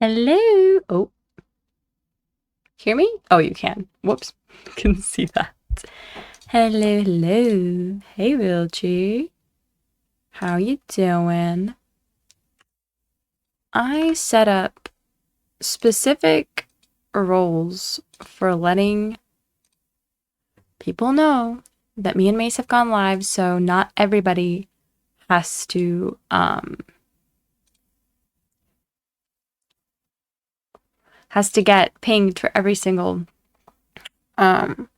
Hello. Oh, hear me? Oh, you can. Whoops. Can see that. Hello, hello. Hey, Vilchi. How you doing? I set up specific rules for letting people know that me and Mace have gone live, so not everybody has to get pinged for every single um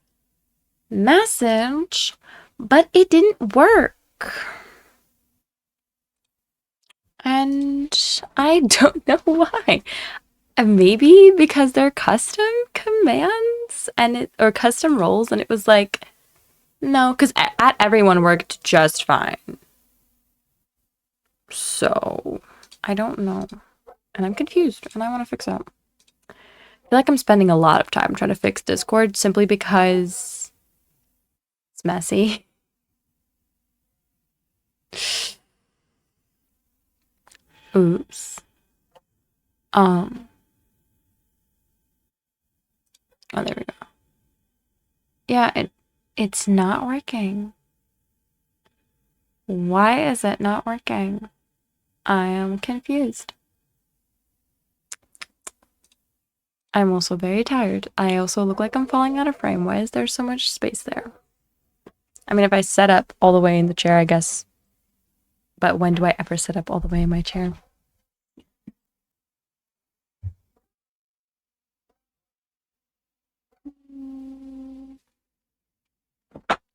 message, but it didn't work. And I don't know why. Maybe because they're custom commands or custom roles, and it was like, no, because at everyone worked just fine. So I don't know. And I'm confused, and I want to fix that. I feel like I'm spending a lot of time trying to fix Discord simply because it's messy. Oops. Oh, there we go. Yeah, it's not working. Why is it not working? I am confused. I'm also very tired. I also look like I'm falling out of frame. Why is there so much space there? I mean, if I set up all the way in the chair, I guess. But when do I ever set up all the way in my chair?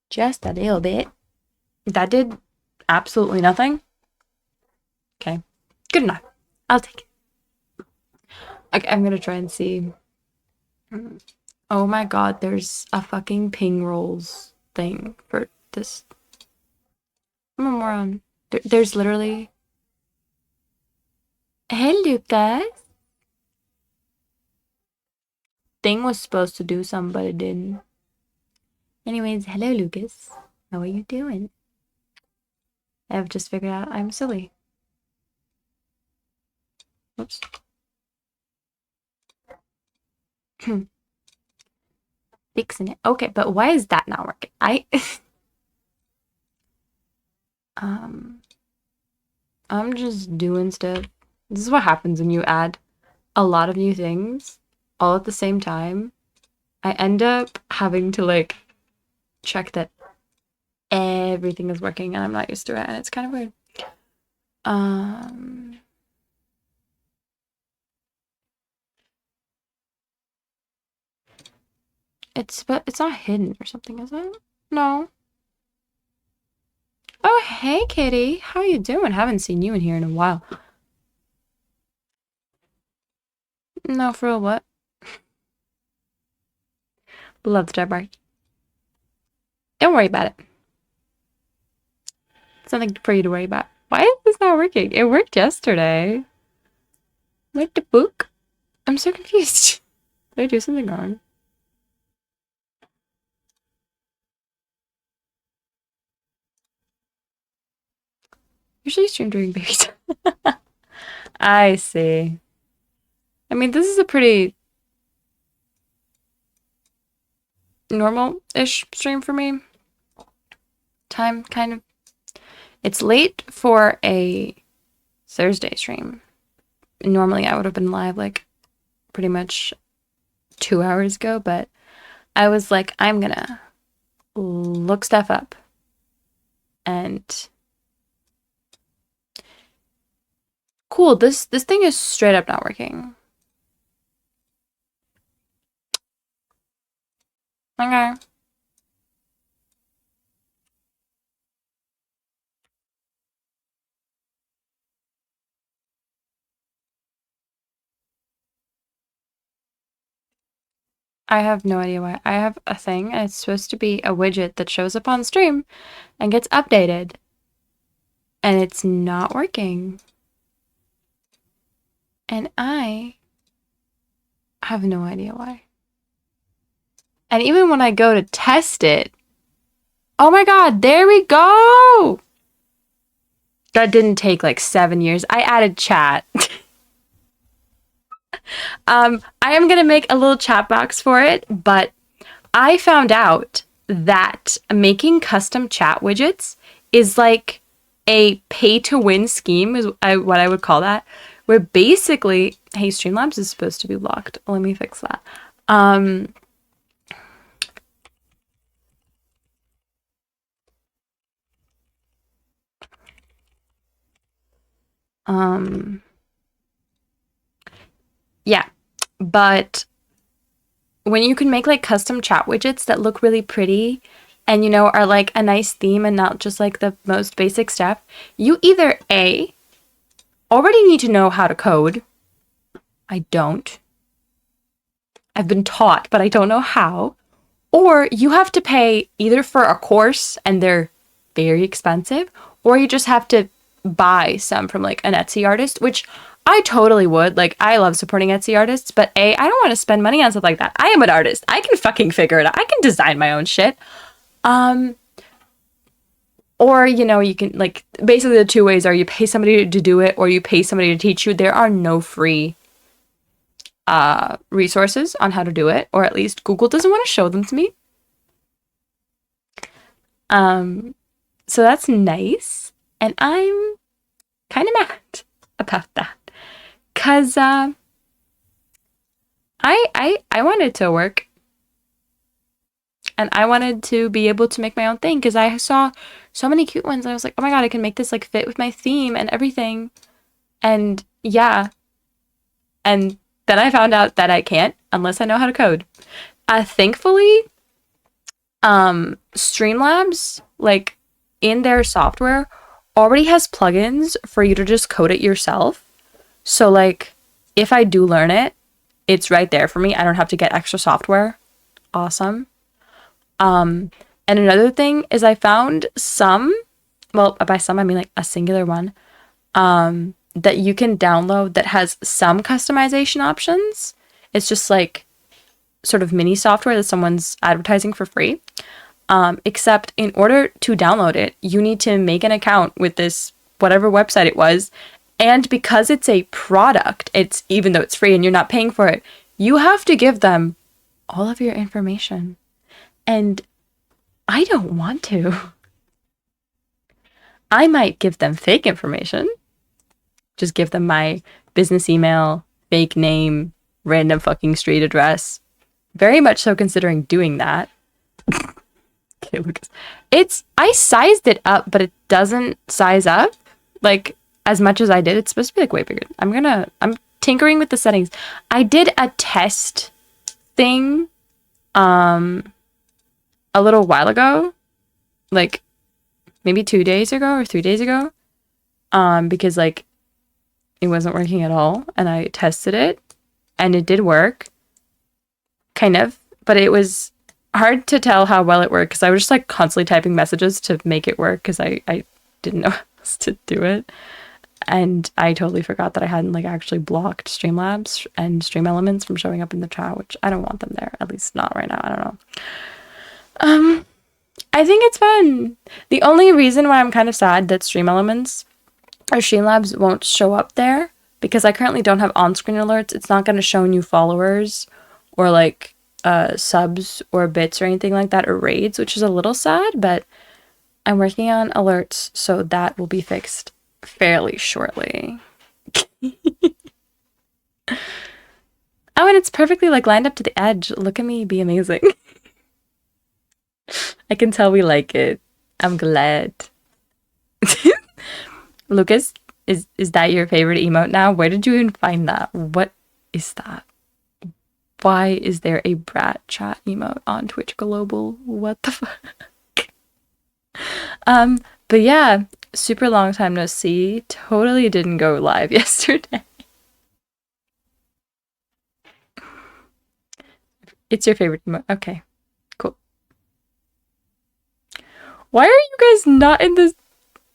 Just a little bit. That did absolutely nothing. Okay. Good enough. I'll take it. Okay, I'm gonna try and see. Oh my god, there's a fucking ping rolls thing for this. I'm a moron. There's literally... Hey, Lucas. Thing was supposed to do something, but it didn't. Anyways, hello, Lucas. How are you doing? I've just figured out I'm silly. Oops. Fixing it. Okay, but why is that not working? I'm just doing stuff. This is what happens when you add a lot of new things all at the same time. I end up having to like check that everything is working, and I'm not used to it, and it's kind of weird. But it's not hidden or something, is it? No. Oh, hey, Kitty. How you doing? Haven't seen you in here in a while. No, for real, what? Love the type art. Don't worry about it. It's nothing for you to worry about. Why is this not working? It worked yesterday. What the book? I'm so confused. Did I do something wrong? Usually stream during baby time. I see. I mean, this is a pretty normal-ish stream for me. Time, kind of. It's late for a Thursday stream. Normally, I would have been live, like, pretty much 2 hours ago, but I was like, I'm gonna look stuff up. And... Cool, this thing is straight up not working. Okay. I have no idea why. I have a thing, and it's supposed to be a widget that shows up on stream and gets updated. And it's not working. And I have no idea why. And even when I go to test it, oh my god, there we go! That didn't take like 7 years. I added chat. I am gonna make a little chat box for it, but I found out that making custom chat widgets is like a pay to win scheme, is what I would call that, where basically, hey, Streamlabs is supposed to be locked. Let me fix that. Yeah, but when you can make like custom chat widgets that look really pretty and you know are like a nice theme and not just like the most basic stuff, you either A, already need to know how to code. I don't. I've been taught, but I don't know how. Or you have to pay either for a course and they're very expensive, or you just have to buy some from like an Etsy artist, which I totally would. Like, I love supporting Etsy artists, but A, I don't want to spend money on stuff like that. I am an artist. I can fucking figure it out. I can design my own shit. Or, you know, you can like basically the two ways are you pay somebody to do it or you pay somebody to teach you. There are no free resources on how to do it, or at least Google doesn't want to show them to me. So that's nice, and I'm kind of mad about that because I wanted to work and I wanted to be able to make my own thing because I saw so many cute ones and I was like, oh my god, I can make this like fit with my theme and everything, and yeah, and then I found out that I can't unless I know how to code. Thankfully, Streamlabs, like in their software, already has plugins for you to just code it yourself. So like if I do learn it, it's right there for me. I don't have to get extra software. Awesome. And another thing is I found some, well, by some I mean like a singular one, that you can download that has some customization options. It's just like sort of mini software that someone's advertising for free. Except in order to download it, you need to make an account with this whatever website it was. And because it's a product, it's even though it's free and you're not paying for it, you have to give them all of your information. And I don't want to. I might give them fake information. Just give them my business email, fake name, random fucking street address. Very much so considering doing that. Okay, Lucas. I sized it up, but it doesn't size up like as much as I did. It's supposed to be like way bigger. I'm tinkering with the settings. I did a test thing a little while ago, like maybe 2 days ago or 3 days ago, because like it wasn't working at all, and I tested it and it did work kind of, but it was hard to tell how well it worked because I was just like constantly typing messages to make it work because I didn't know how else to do it, and I totally forgot that I hadn't like actually blocked Streamlabs and Stream Elements from showing up in the chat, which I don't want them there, at least not right now. I don't know. I think it's fun. The only reason why I'm kind of sad that Stream Elements or Streamlabs won't show up there, because I currently don't have on-screen alerts. It's not going to show new followers or like subs or bits or anything like that, or raids, which is a little sad, but I'm working on alerts, so that will be fixed fairly shortly. Oh, and it's perfectly like lined up to the edge. Look at me be amazing. I can tell we like it. I'm glad. Lucas, is that your favorite emote now? Where did you even find that? What is that? Why is there a brat chat emote on Twitch Global? What the fuck? But yeah, super long time no see. Totally didn't go live yesterday. It's your favorite emote. Okay, cool. Why are you guys not in this?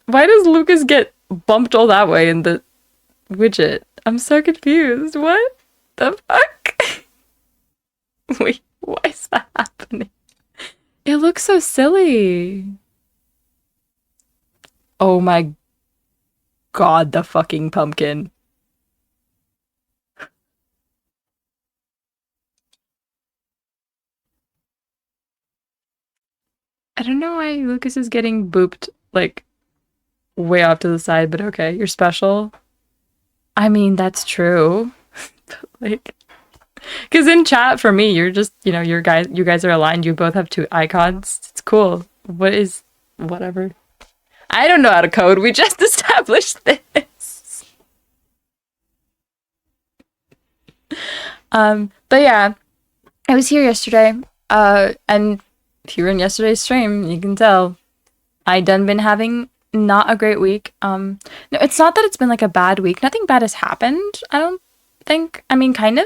Why does Lucas get bumped all that way in the widget? I'm so confused. What the fuck? Wait, why is that happening? It looks so silly. Oh my god, the fucking pumpkin. I don't know why Lucas is getting booped, like, way off to the side, but okay, you're special. I mean, that's true. Like, because in chat for me, you're just, you guys are aligned. You both have two icons. It's cool. Whatever. I don't know how to code. We just established this. But yeah, I was here yesterday. And if you were in yesterday's stream, you can tell I done been having not a great week. No, it's not that it's been like a bad week. Nothing bad has happened, I don't think. I mean, kind of,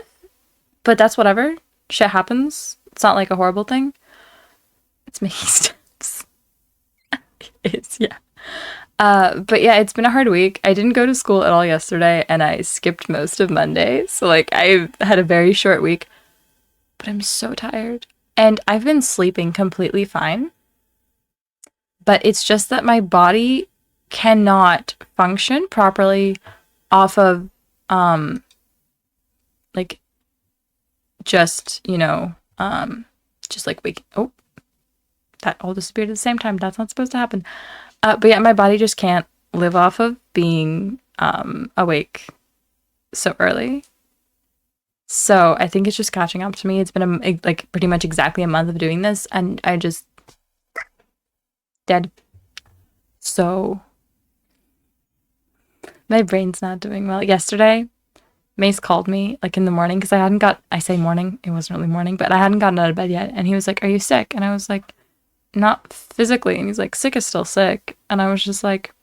but that's whatever. Shit happens. It's not like a horrible thing. It's making steps. It is, yeah. But yeah, it's been a hard week. I didn't go to school at all yesterday, and I skipped most of Monday. So like I had a very short week, but I'm so tired. And I've been sleeping completely fine. But it's just that my body cannot function properly off of like just, just like waking. Oh, that all disappeared at the same time. That's not supposed to happen. But yeah, my body just can't live off of being awake so early. So I think it's just catching up to me. It's been like pretty much exactly a month of doing this, and I just dead. So my brain's not doing well. Yesterday, Mace called me like in the morning because I say morning, it wasn't really morning, but I hadn't gotten out of bed yet. And he was like, "Are you sick?" And I was like, "Not physically." And he's like, "Sick is still sick." And I was just like,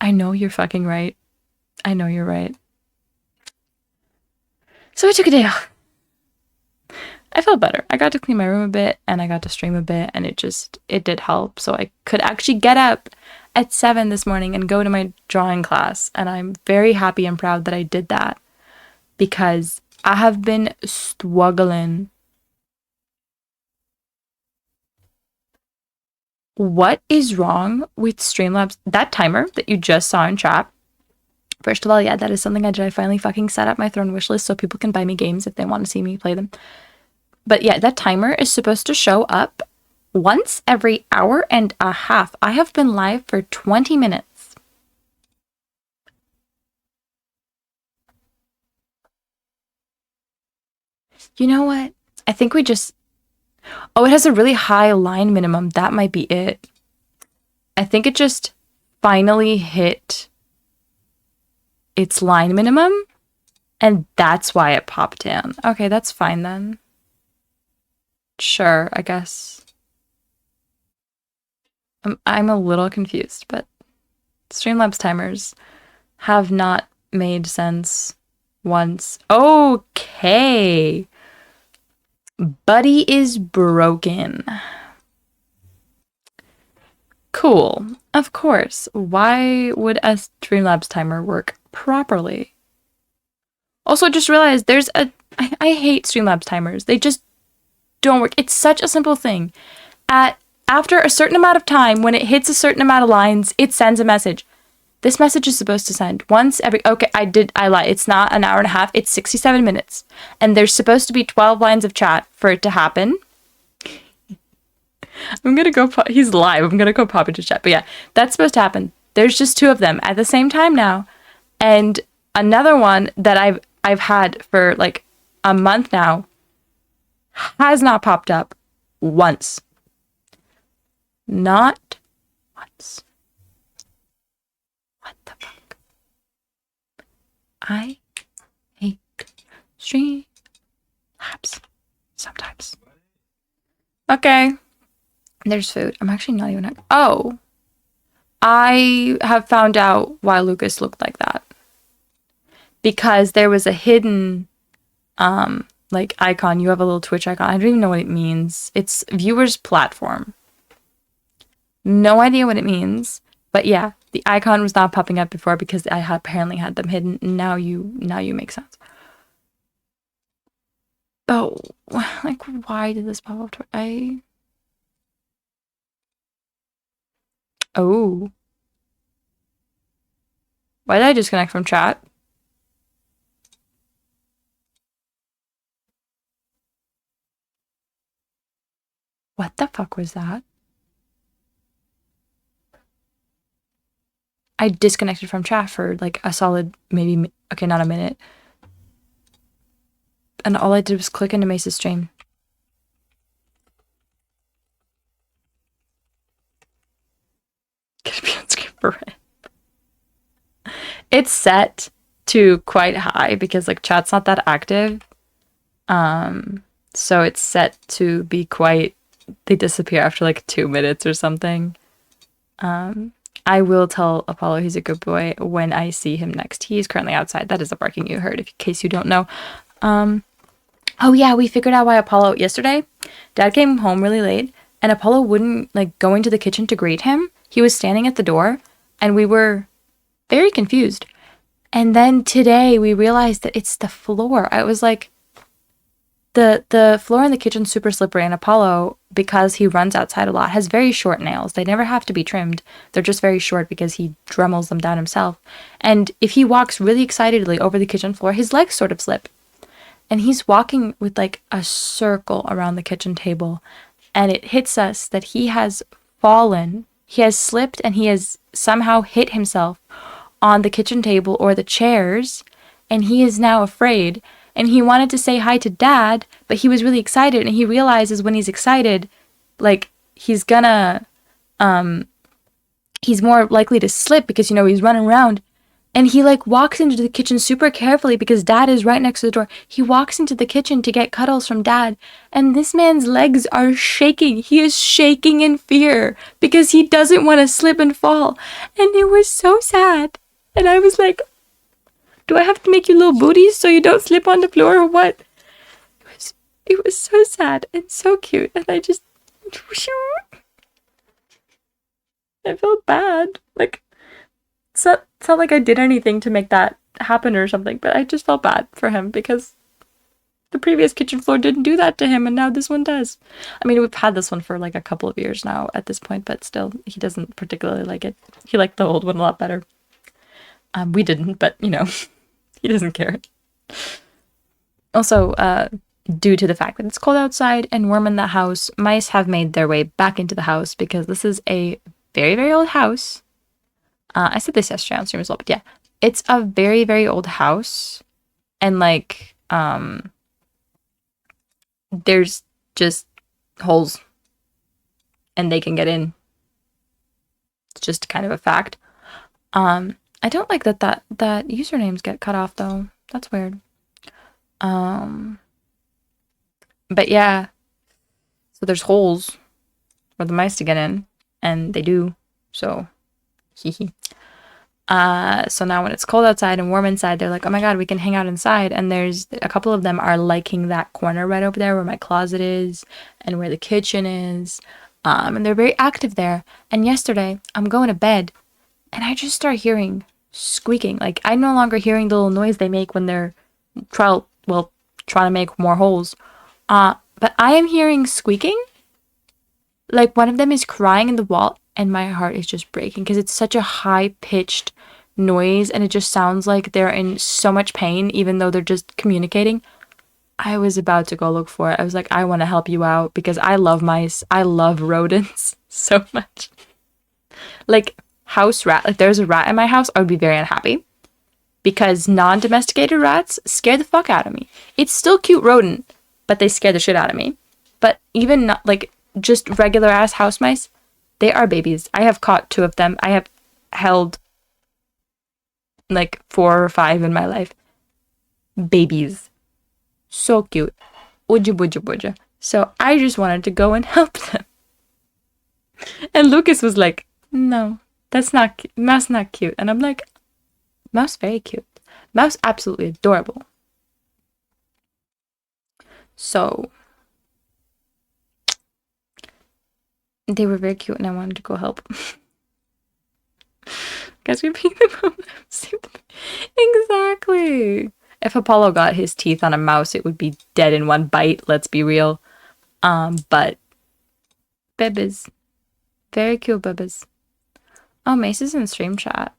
"I know you're fucking right. I know you're right." So I took a day off. I felt better. I got to clean my room a bit and I got to stream a bit, and it did help. So I could actually get up at 7 this morning and go to my drawing class. And I'm very happy and proud that I did that because I have been struggling. What is wrong with Streamlabs? That timer that you just saw in chat. First of all, yeah, that is something I did. I finally fucking set up my Throne wishlist so people can buy me games if they want to see me play them. But yeah, that timer is supposed to show up once every hour and a half. I have been live for 20 minutes. You know what? I think we just... Oh, it has a really high line minimum. That might be it. I think it just finally hit its line minimum, and that's why it popped in. Okay, that's fine then. Sure, I guess. I'm a little confused, but Streamlabs timers have not made sense once. Okay. Buddy is broken. Cool. Of course. Why would a Streamlabs timer work properly? Also, just realized I hate Streamlabs timers. They just don't work. It's such a simple thing. After a certain amount of time, when it hits a certain amount of lines, it sends a message. This message is supposed to send once every... Okay, I lied. It's not an hour and a half. It's 67 minutes. And there's supposed to be 12 lines of chat for it to happen. I'm gonna go... He's live. I'm gonna go pop into chat. But yeah, that's supposed to happen. There's just 2 of them at the same time now. And another one that I've had for like a month now has not popped up once. Not once. What the fuck? I hate Streamlabs sometimes. Okay. There's food. I'm actually not even... Oh. I have found out why Lucas looked like that. Because there was a hidden... like icon. You have a little Twitch icon. I don't even know what it means. It's viewers platform. No idea what it means, but yeah, the icon was not popping up before because I apparently had them hidden. Now you make sense. Oh, like why did this pop up? Oh, why did I disconnect from chat? What the fuck was that? I disconnected from chat for like a solid maybe, okay, not a minute. And all I did was click into Mace's stream. Gonna be on screen for red. It's set to quite high because like chat's not that active. So it's set to be quite, they disappear after like 2 minutes or something. I will tell Apollo he's a good boy when I see him next. He is currently outside. That is the barking you heard, in case you don't know. Oh yeah, we figured out why Apollo yesterday. Dad came home really late, and Apollo wouldn't like go into the kitchen to greet him. He was standing at the door, and we were very confused. And then today we realized that it's the floor. I was like, the floor in the kitchen's super slippery, and Apollo, because he runs outside a lot, has very short nails. They never have to be trimmed. They're just very short because he dremels them down himself. And if he walks really excitedly over the kitchen floor, his legs sort of slip. And he's walking with like a circle around the kitchen table, and it hits us that he has fallen. He has slipped and he has somehow hit himself on the kitchen table or the chairs, and he is now afraid. And he wanted to say hi to Dad, but he was really excited, and he realizes when he's excited, like, he's gonna, he's more likely to slip because, you know, he's running around. And he, like, walks into the kitchen super carefully because Dad is right next to the door. He walks into the kitchen to get cuddles from Dad, and this man's legs are shaking. He is shaking in fear because he doesn't want to slip and fall. And it was so sad. And I was like, do I have to make you little booties so you don't slip on the floor or what? It was so sad and so cute, and I just, I felt bad. Like, it's not like I did anything to make that happen or something, but I just felt bad for him because the previous kitchen floor didn't do that to him, and now this one does. I mean, we've had this one for like a couple of years now at this point, but still, he doesn't particularly like it. He liked the old one a lot better. We didn't, but, you know, he doesn't care. Also, due to the fact that it's cold outside and warm in the house, mice have made their way back into the house because this is a very, very old house. I said this yesterday on stream as well, but yeah, it's a very, very old house, and like, there's just holes, and they can get in. It's just kind of a fact. I don't like that usernames get cut off though. That's weird. But yeah, so there's holes for the mice to get in, and they do. So, hee. So now when it's cold outside and warm inside, they're like, oh my god, we can hang out inside. And there's a couple of them are liking that corner right over there where my closet is and where the kitchen is. And they're very active there. And yesterday, I'm going to bed, and I just start hearing squeaking. Like, I'm no longer hearing the little noise they make when they're trying to make more holes. But I am hearing squeaking. Like, one of them is crying in the wall, and my heart is just breaking because it's such a high-pitched noise, and it just sounds like they're in so much pain, even though they're just communicating. I was about to go look for it. I was like, I want to help you out because I love mice. I love rodents so much. Like, house rat. Like, there's a rat in my house, I would be very unhappy because non-domesticated rats scare the fuck out of me. It's still cute rodent, but they scare the shit out of me. But even not, like, just regular ass house mice, they are babies. I have caught 2 of them. I have held like 4 or 5 in my life. Babies. So cute. Woodja, woodja, woodja. So I just wanted to go and help them. And Lucas was like, no, that's not, mouse not cute. And I'm like, mouse very cute. Mouse absolutely adorable. So they were very cute, and I wanted to go help. Guys, we pick them up. Exactly. If Apollo got his teeth on a mouse, it would be dead in one bite. Let's be real. But babies, very cute babies. Oh, Mace is in stream chat.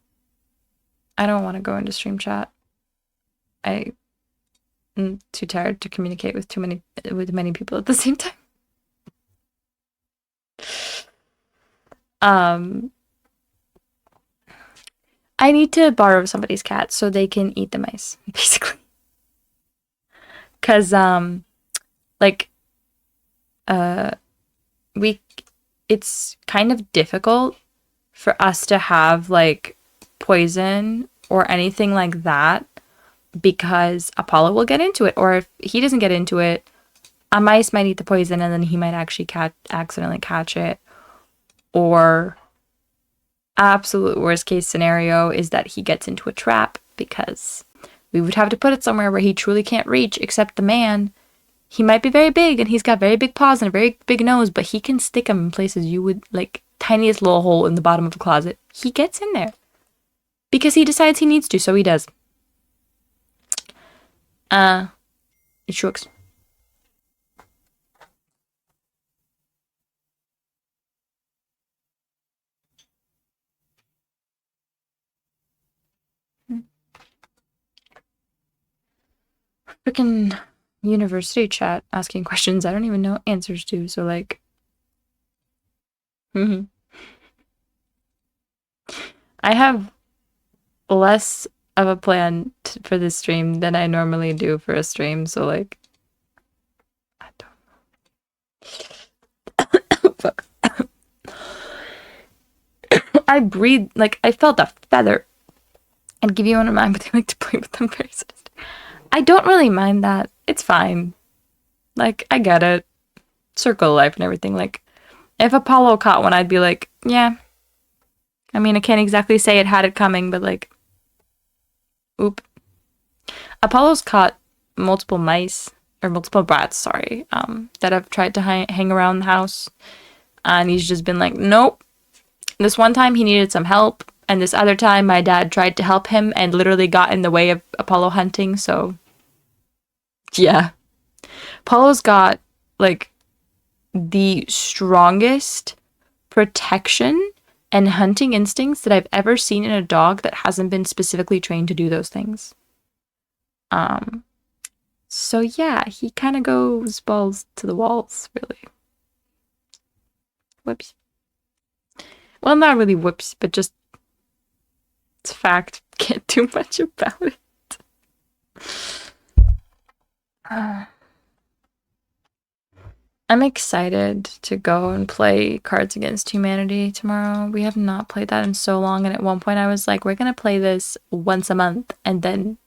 I don't want to go into stream chat. I'm too tired to communicate with many people at the same time. I need to borrow somebody's cat so they can eat the mice, basically. Cause like we it's kind of difficult for us to have like poison or anything like that because Apollo will get into it, or if he doesn't get into it, a mice might eat the poison and then he might actually accidentally catch it. Or absolute worst case scenario is that he gets into a trap because we would have to put it somewhere where he truly can't reach, except the man. He might be very big and he's got very big paws and a very big nose, but he can stick them in places you would like tiniest little hole in the bottom of a closet. He gets in there because he decides he needs to, so he does. It shooks. Freaking university chat asking questions I don't even know answers to, so like I have less of a plan for this stream than I normally do for a stream, so like I don't know. Fuck. I breathe like I felt a feather. I'd give you one of mine, but they like to play with them very sadistic. I don't really mind that. It's fine. Like, I get it. Circle of life and everything. Like, if Apollo caught one, I'd be like, yeah. I mean, I can't exactly say it had it coming, but like, oop. Apollo's caught multiple mice, or multiple brats, sorry, that have tried to hang around the house. And he's just been like, nope. This one time he needed some help. And this other time, my dad tried to help him and literally got in the way of Apollo hunting, so yeah. Apollo's got, like, the strongest protection and hunting instincts that I've ever seen in a dog that hasn't been specifically trained to do those things. So yeah, he kind of goes balls to the walls, really. Whoops. Well, not really whoops, but just it's fact. Can't do much about it. I'm excited to go and play Cards Against Humanity tomorrow. We have not played that in so long, and at one point I was like, we're gonna play this once a month, and then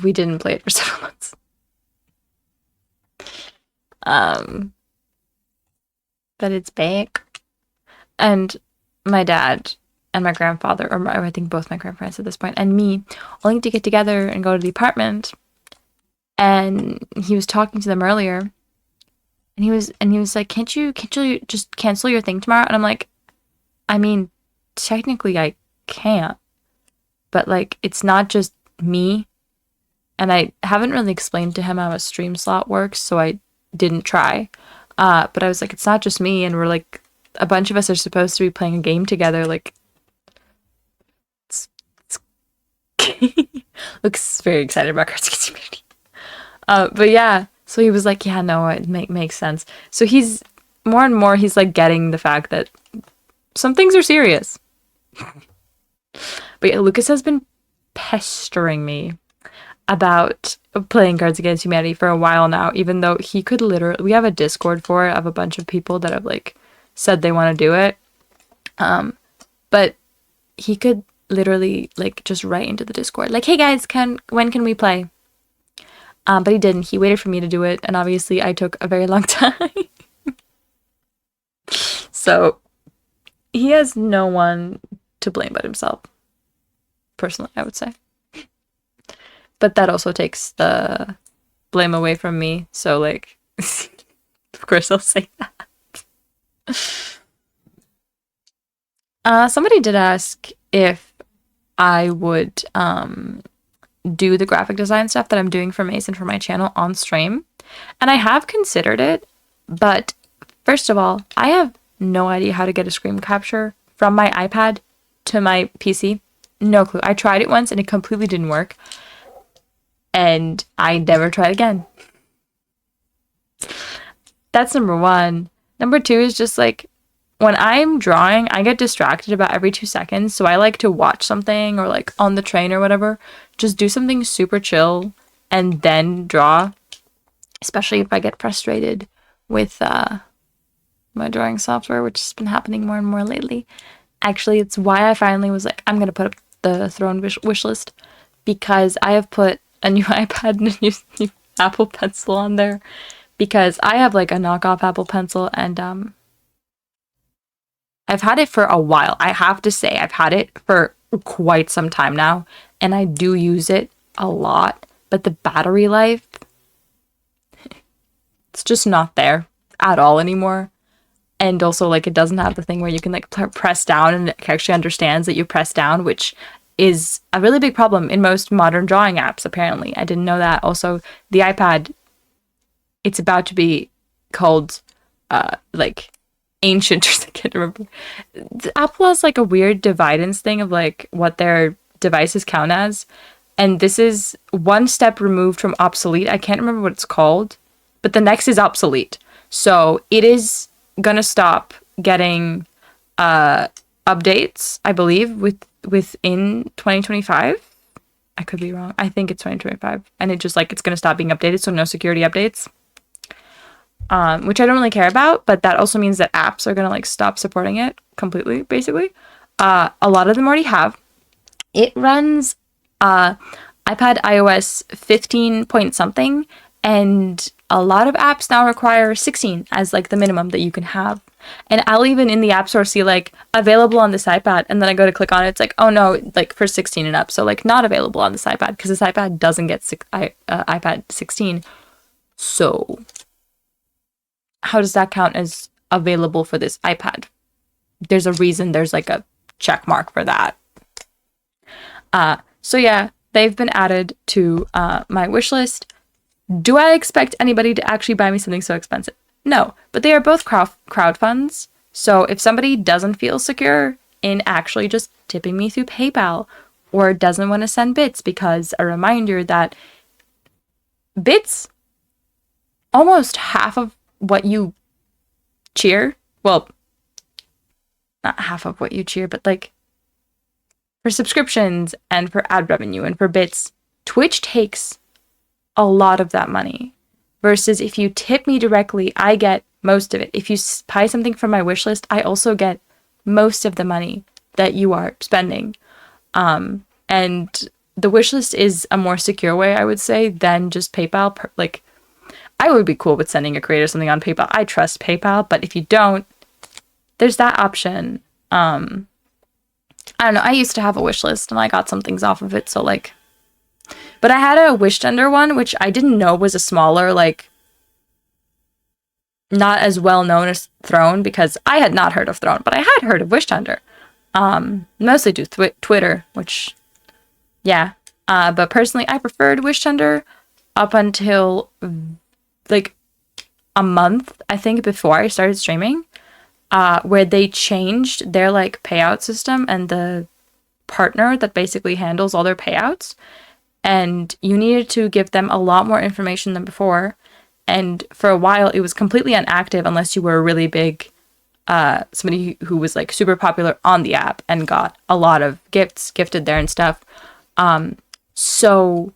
we didn't play it for several months. But it's back. And my dad and my grandfather, or I think both my grandparents at this point, and me, all need to get together and go to the apartment. And he was talking to them earlier. And he was like, can't you just cancel your thing tomorrow? And I'm like, I mean, technically I can't. But like, it's not just me. And I haven't really explained to him how a stream slot works, so I didn't try. But I was like, it's not just me, and we're like, a bunch of us are supposed to be playing a game together. Like, it's looks very excited about Cards Against Humanity. But yeah, so he was like, yeah, no, it makes sense. So he's more and more, he's like getting the fact that some things are serious. But yeah, Lucas has been pestering me about playing Cards Against Humanity for a while now, even though he could literally, we have a Discord for it of a bunch of people that have like said they want to do it. But he could literally like just write into the Discord like, hey guys, when can we play? But he didn't. He waited for me to do it, and obviously I took a very long time. So he has no one to blame but himself. Personally, I would say. But that also takes the blame away from me. So like, of course I'll say that. Somebody did ask if I would do the graphic design stuff that I'm doing for Mason for my channel on stream. And I have considered it, but first of all, I have no idea how to get a screen capture from my iPad to my PC. No clue. I tried it once and it completely didn't work. And I never tried again. That's number one. Number two is just like, when I'm drawing, I get distracted about every 2 seconds. So I like to watch something or like on the train or whatever, just do something super chill and then draw, especially if I get frustrated with my drawing software, which has been happening more and more lately. Actually, it's why I finally was like, I'm going to put up the Throne wish list, because I have put a new iPad and a new Apple Pencil on there, because I have like a knockoff Apple Pencil, and I've had it for a while. I have to say, I've had it for quite some time now, and I do use it a lot, but the battery life, it's just not there at all anymore. And also, like, it doesn't have the thing where you can like press down and it actually understands that you press down, which is a really big problem in most modern drawing apps, apparently. I didn't know that. Also, the iPad, it's about to be called like ancient, or I can't remember. Apple has like a weird dividance thing of like what their devices count as, and this is one step removed from obsolete. I can't remember what it's called, but the next is obsolete. So it is gonna stop getting updates, I believe, within 2025. I could be wrong. I think it's 2025, and it just like it's gonna stop being updated, so no security updates. Which I don't really care about, but that also means that apps are gonna like stop supporting it completely, basically. A lot of them already have. It runs iPad iOS 15 point something, and a lot of apps now require 16 as like the minimum that you can have. And I'll even in the App Store see like available on this iPad, and then I go to click on it, it's like, oh no, like for 16 and up, so like not available on this iPad, because this iPad doesn't get iPad 16. So how does that count as available for this iPad? There's a reason there's like a check mark for that. So yeah, they've been added to my wish list. Do I expect anybody to actually buy me something so expensive? No, but they are both crowd funds. So if somebody doesn't feel secure in actually just tipping me through PayPal, or doesn't want to send bits, because a reminder that bits, almost half of what you cheer, well, not half of what you cheer, but like for subscriptions and for ad revenue and for bits, Twitch takes a lot of that money. Versus if you tip me directly, I get most of it. If you buy something from my wish list, I also get most of the money that you are spending. And the wish list is a more secure way, I would say, than just PayPal. Like, I would be cool with sending a creator something on PayPal. I trust PayPal, but if you don't, there's that option. I don't know. I used to have a wish list and I got some things off of it. So like, but I had a Wish Tender one, which I didn't know was a smaller, like, not as well known as Throne, because I had not heard of Throne, but I had heard of Wish Tender. Mostly due to Twitter, which, yeah. But personally, I preferred Wish Tender up until like a month, I think, before I started streaming, where they changed their like payout system and the partner that basically handles all their payouts. And you needed to give them a lot more information than before. And for a while, it was completely inactive unless you were a really big, somebody who was like super popular on the app and got a lot of gifts gifted there and stuff. So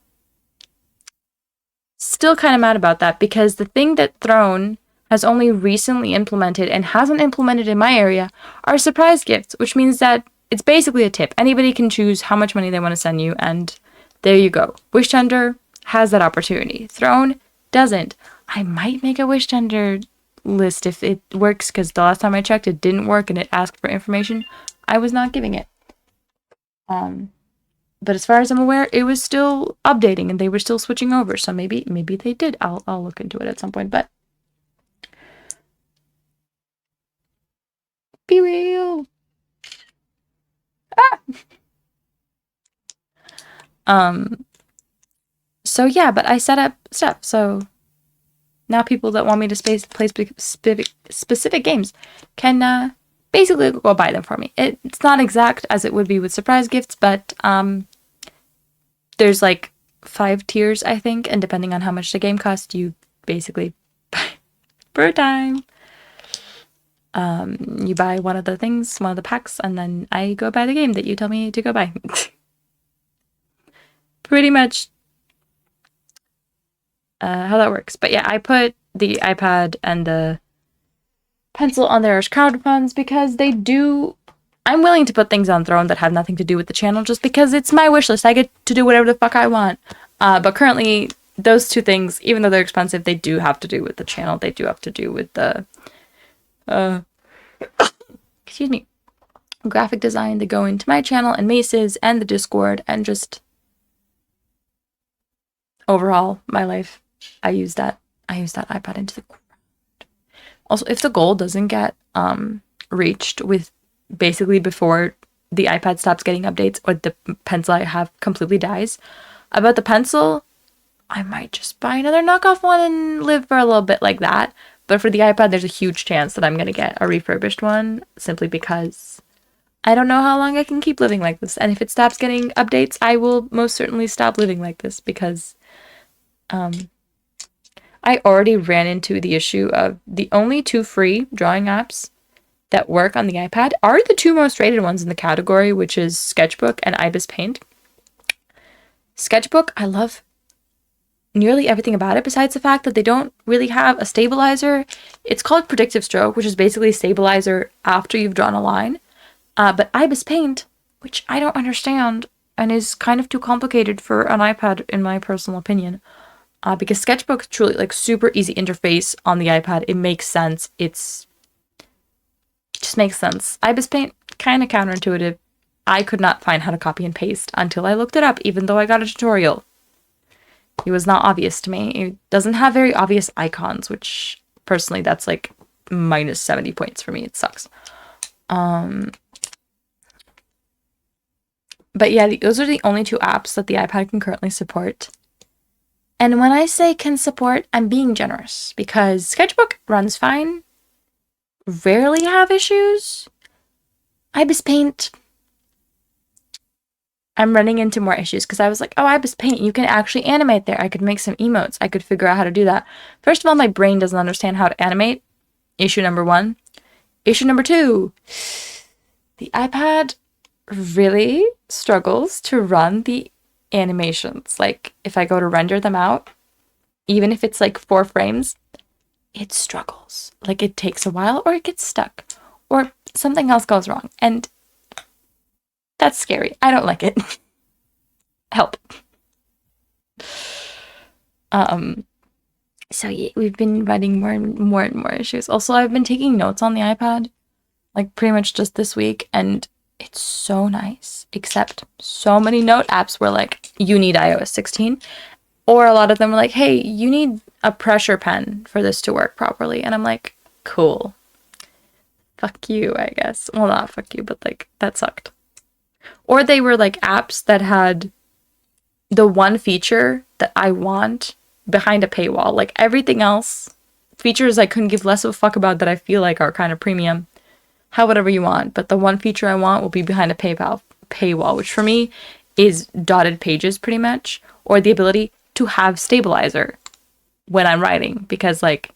still kind of mad about that, because the thing that Throne has only recently implemented and hasn't implemented in my area are surprise gifts, which means that it's basically a tip. Anybody can choose how much money they want to send you, and there you go. Wish Tender has that opportunity. Throne doesn't. I might make a Wish Tender list if it works, because the last time I checked, it didn't work and it asked for information. I was not giving it. But as far as I'm aware, it was still updating and they were still switching over. So maybe they did. I'll look into it at some point. But be real. So yeah, but I set up stuff. So now people that want me to play specific games can basically go buy them for me. It's not exact as it would be with surprise gifts, but there's like 5 tiers, I think, and depending on how much the game costs, you basically buy per time. You buy one of the things, one of the packs, and then I go buy the game that you tell me to go buy. Pretty much how that works. But yeah, I put the iPad and the pencil on there as crowd funds because they do. I'm willing to put things on Throne that have nothing to do with the channel just because it's my wish list. I get to do whatever the fuck I want. But currently, those two things, even though they're expensive, they do have to do with the channel. They do have to do with the excuse me, graphic design that go into my channel and Mace's and the Discord and just overall my life. I use that iPad into the ground. Also, if the goal doesn't get reached with basically before the iPad stops getting updates or the pencil I have completely dies, about the pencil, I might just buy another knockoff one and live for a little bit like that. But for the iPad, there's a huge chance that I'm going to get a refurbished one simply because I don't know how long I can keep living like this. And if it stops getting updates, I will most certainly stop living like this because I already ran into the issue of the only two free drawing apps that work on the iPad are the two most rated ones in the category, which is Sketchbook and Ibis Paint. Sketchbook, I love nearly everything about it besides the fact that they don't really have a stabilizer. It's called predictive stroke, which is basically stabilizer after you've drawn a line. But Ibis Paint, which I don't understand and is kind of too complicated for an iPad in my personal opinion. Because Sketchbook is truly like super easy interface on the iPad. It makes sense. It just makes sense. Ibis Paint, kind of counterintuitive. I could not find how to copy and paste until I looked it up, even though I got a tutorial. It was not obvious to me. It doesn't have very obvious icons, which personally that's like minus 70 points for me. It sucks. But yeah, those are the only two apps that the iPad can currently support. And when I say can support, I'm being generous because Sketchbook runs fine. Rarely have issues. Ibis Paint, I'm running into more issues because I was like, oh, Ibis Paint, you can actually animate there. I could make some emotes. I could figure out how to do that. First of all, my brain doesn't understand how to animate. Issue number one. Issue number two, the iPad really struggles to run the animations. Like if I go to render them out, even if it's like 4 frames, it struggles. Like it takes a while or it gets stuck or something else goes wrong. And that's scary. I don't like it. Help. So yeah, we've been running more and more issues. Also, I've been taking notes on the iPad like pretty much just this week and it's so nice, except so many note apps were like, you need iOS 16. Or a lot of them were like, hey, you need a pressure pen for this to work properly. And I'm like, cool. Fuck you, I guess. Well, not fuck you, but like, that sucked. Or they were like apps that had the one feature that I want behind a paywall. Like everything else, features I couldn't give less of a fuck about that I feel like are kind of premium. Have whatever you want, but the one feature I want will be behind a paywall, which for me is dotted pages pretty much, or the ability to have stabilizer when I'm writing, because like,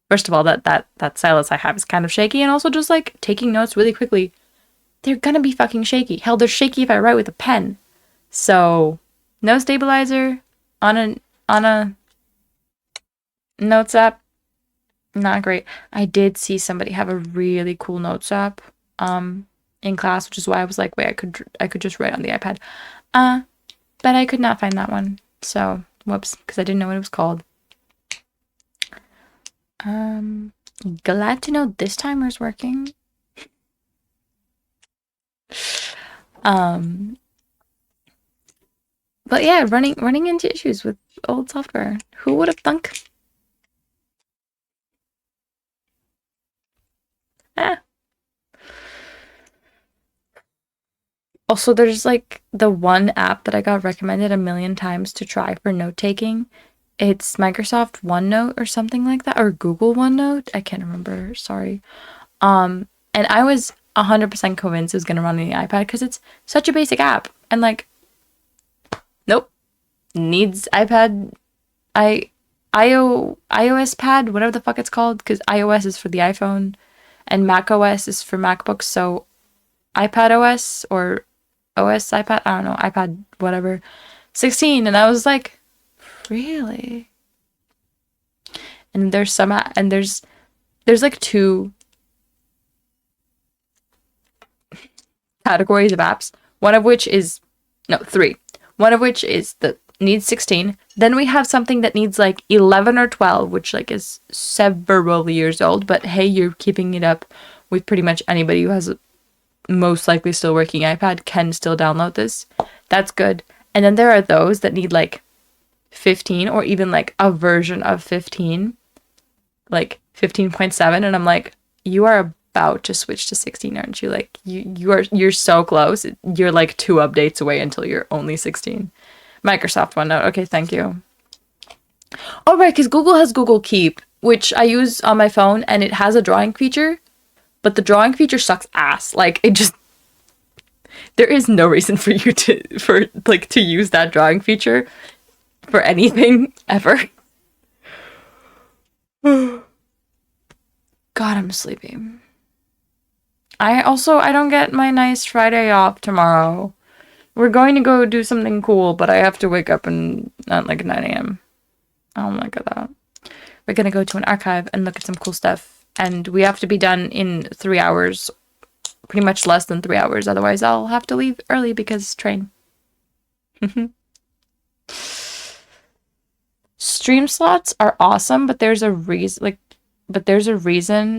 first of all, that stylus I have is kind of shaky, and also just like taking notes really quickly, they're gonna be fucking shaky. Hell, they're shaky if I write with a pen. So no stabilizer on a notes app. Not great. I did see somebody have a really cool notes app in class, which is why I was like, wait, I could just write on the iPad. But I could not find that one. So, whoops, because I didn't know what it was called. Glad to know this timer's working. But yeah, running into issues with old software. Who would have thunk? Also, there's like the one app that I got recommended a million times to try for note taking. It's Microsoft OneNote or something like that, or Google OneNote. I can't remember. Sorry. And I was 100% convinced it was gonna run on the iPad because it's such a basic app. And like, nope, needs iPad, iOS pad, whatever the fuck it's called, because iOS is for the iPhone, and Mac OS is for MacBooks, so iPad OS or OS iPad, I don't know, iPad whatever, 16. And I was like, really? And there's some, and there's like 2 categories of apps, one of which is, no, 3. One of which is the needs 16. Then we have something that needs like 11 or 12, which like is several years old, but hey, you're keeping it up with pretty much anybody who has a most likely still working iPad can still download this. That's good. And then there are those that need like 15 or even like a version of 15, like 15.7, and I'm like, you are about to switch to 16, aren't you? Like you're so close. You're like 2 updates away until you're only 16. Microsoft OneNote. Okay, thank you. Oh, right, because Google has Google Keep, which I use on my phone, and it has a drawing feature, but the drawing feature sucks ass. Like, it just, there is no reason for you to use that drawing feature for anything ever. God, I'm sleepy. I don't get my nice Friday off tomorrow. We're going to go do something cool, but I have to wake up at like 9 a.m. Oh my god. We're going to go to an archive and look at some cool stuff. And we have to be done in 3 hours. Pretty much less than 3 hours. Otherwise, I'll have to leave early because train. Stream slots are awesome, but there's a reason,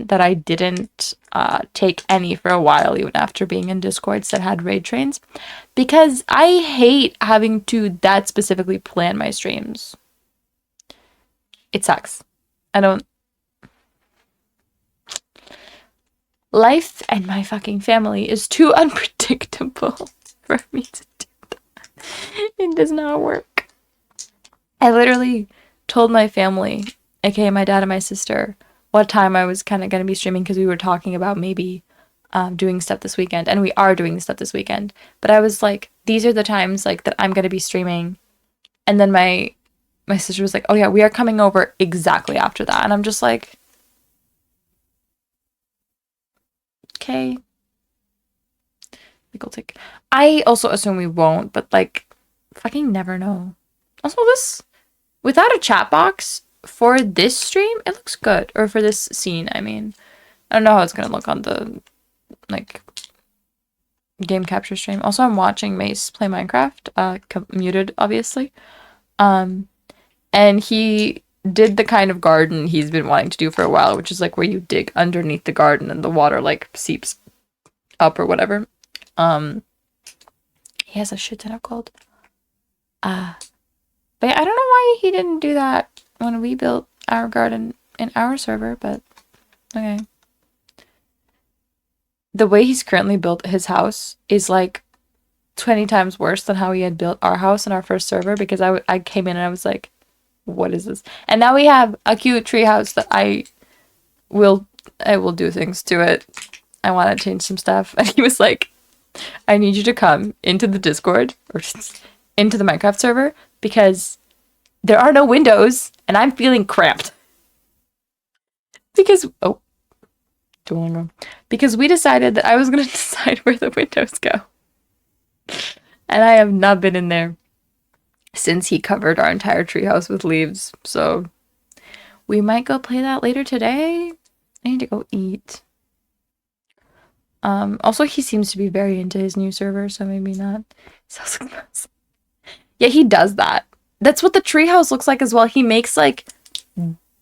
that I didn't take any for a while, even after being in Discords that had raid trains, because I hate having to that specifically plan my streams. It sucks. Life and my fucking family is too unpredictable for me to do that. It does not work. I literally told my family, aka my dad and my sister, what time I was kind of going to be streaming, because we were talking about maybe doing stuff this weekend, and we are doing stuff this weekend. But I was like, these are the times like that I'm going to be streaming. And then my sister was like, oh yeah, we are coming over exactly after that. And I'm just like, okay. I also assume we won't, but like, fucking never know. Also, this, without a chat box for this stream, it looks good. Or for this scene, I mean. I don't know how it's gonna look on the, like, game capture stream. Also, I'm watching Mace play Minecraft, muted, obviously. And he did the kind of garden he's been wanting to do for a while, which is like where you dig underneath the garden and the water like seeps up or whatever. He has a shit ton of gold. But yeah, I don't know why he didn't do that when we built our garden in our server, but okay. The way he's currently built his house is like 20 times worse than how he had built our house in our first server, because I came in and I was like, what is this? And now we have a cute tree house that I will do things to it. I want to change some stuff. And he was like, I need you to come into the Discord or into the Minecraft server, because there are no windows and I'm feeling cramped. Because, because we decided that I was going to decide where the windows go. And I have not been in there since he covered our entire treehouse with leaves. So we might go play that later today. I need to go eat. Also, he seems to be very into his new server, so maybe not. Sounds like that. Yeah, he does that. That's what the treehouse looks like as well. He makes like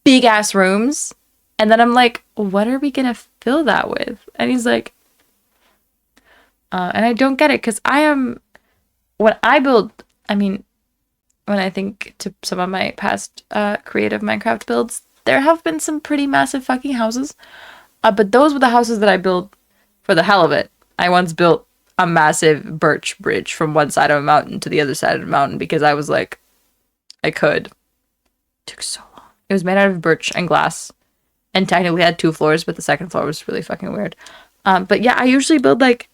big ass rooms, and then I'm like, what are we gonna fill that with? And he's like, and I don't get it, because when I think to some of my past creative Minecraft builds, there have been some pretty massive fucking houses, but those were the houses that I built for the hell of it. I once built a massive birch bridge from one side of a mountain to the other side of the mountain because I was like, I could. It took so long. It was made out of birch and glass, and technically had 2 floors, but the second floor was really fucking weird. But yeah, I usually build like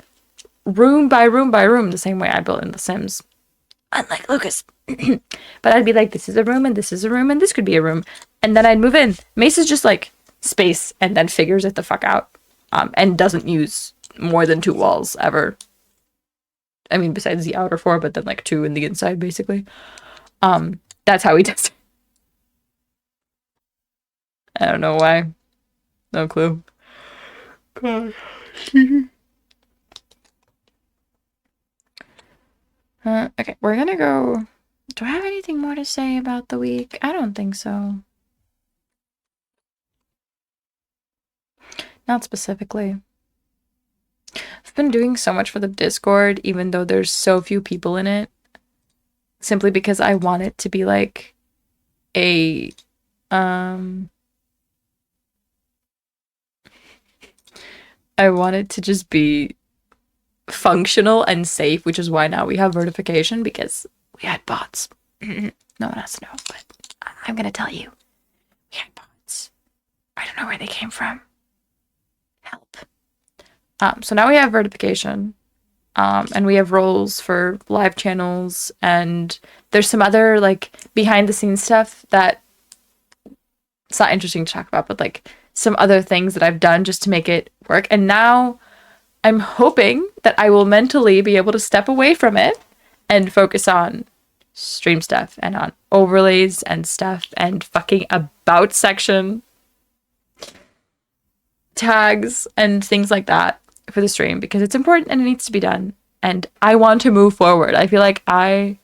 room by room by room the same way I built in The Sims. Unlike Lucas. But I'd be like, this is a room, and this is a room, and this could be a room. And then I'd move in. Mace is just like space, and then figures it the fuck out. and doesn't use more than 2 walls ever. I mean, besides the outer 4, but then like 2 in the inside, basically. That's how he does it. I don't know why. No clue. God. Okay, we're gonna go. Do I have anything more to say about the week? I don't think so. Not specifically. I've been doing so much for the Discord, even though there's so few people in it. Simply because I want it to be like a I want it to just be functional and safe, which is why now we have vertification, because we had bots. No one has to know, but I'm gonna tell you. We had bots. I don't know where they came from. Help. So now we have vertification. And we have roles for live channels, and there's some other like behind the scenes stuff that it's not interesting to talk about, but like some other things that I've done just to make it work. And now I'm hoping that I will mentally be able to step away from it and focus on stream stuff and on overlays and stuff and fucking about section tags and things like that for the stream, because it's important and it needs to be done. And I want to move forward. I feel like you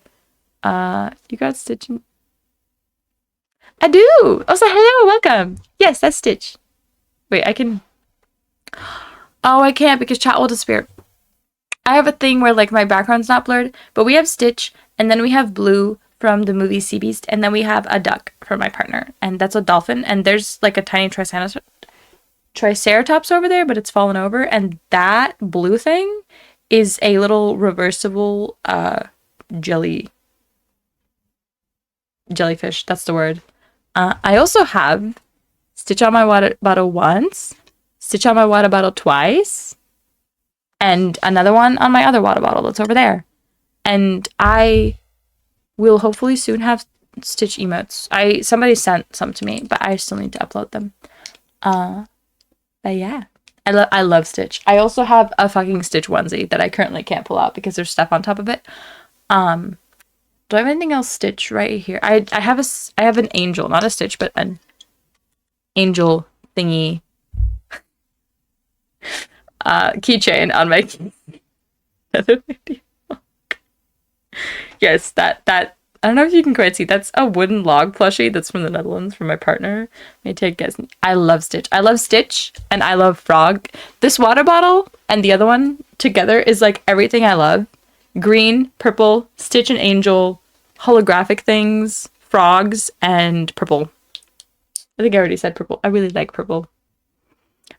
got Stitch. I do. Oh, so hello, welcome. Yes, that's Stitch. Wait, I can. Oh, I can't because chat will disappear. I have a thing where like my background's not blurred, but we have Stitch, and then we have Blue from the movie Sea Beast, and then we have a duck for my partner, and that's a dolphin, and there's like a tiny triceratops over there, but it's fallen over, and that blue thing is a little reversible jellyfish. That's the word. I also have Stitch on my water bottle once, Stitch on my water bottle twice, and another one on my other water bottle that's over there. And I will hopefully soon have Stitch emotes. Somebody sent some to me, but I still need to upload them. But yeah, I love Stitch. I also have a fucking Stitch onesie that I currently can't pull out because there's stuff on top of it. Do I have anything else Stitch right here? I have an angel, not a Stitch, but an angel thingy keychain on my yes, that I don't know if you can quite see. That's a wooden log plushie that's from the Netherlands from my partner. May take guess. I love Stitch. I love Stitch and I love Frog. This water bottle and the other one together is like everything I love. Green, purple, Stitch and Angel, holographic things, frogs, and purple. I think I already said purple. I really like purple.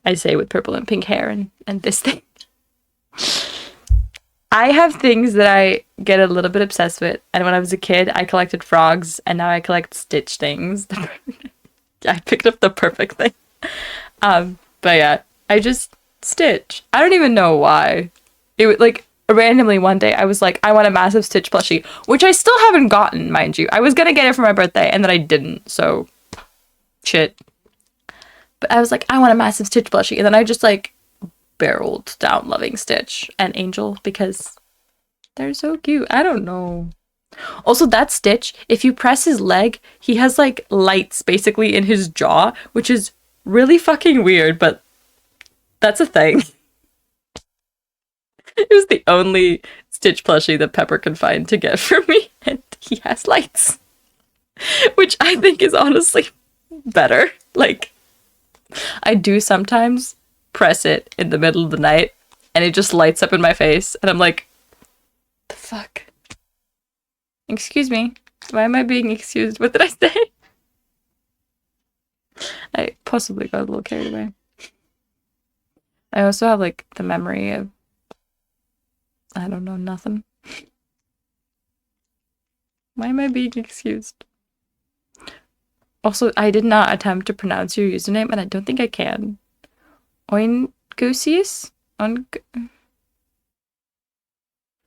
I say with purple and pink hair and this thing. I have things that I get a little bit obsessed with, and when I was a kid, I collected frogs, and now I collect Stitch things. I picked up the perfect thing. But yeah, I just Stitch. I don't even know why. It was like randomly one day I was like, I want a massive Stitch plushie, which I still haven't gotten, mind you. I was gonna get it for my birthday, and then I didn't, so shit. But I was like, I want a massive Stitch plushie, and then I just like barreled down loving Stitch and Angel because they're so cute. I don't know. Also, that Stitch, if you press his leg, he has like lights basically in his jaw, which is really fucking weird, but that's a thing. It was the only Stitch plushie that Pepper could find to get for me, and he has lights, which I think is honestly better. Like, I do sometimes press it in the middle of the night and it just lights up in my face and I'm like, the fuck? Excuse me, why am I being excused? What did I say? I possibly got a little carried away. I also have like the memory of I don't know, nothing. Why am I being excused? Also, I did not attempt to pronounce your username and I don't think I can. Oingusius?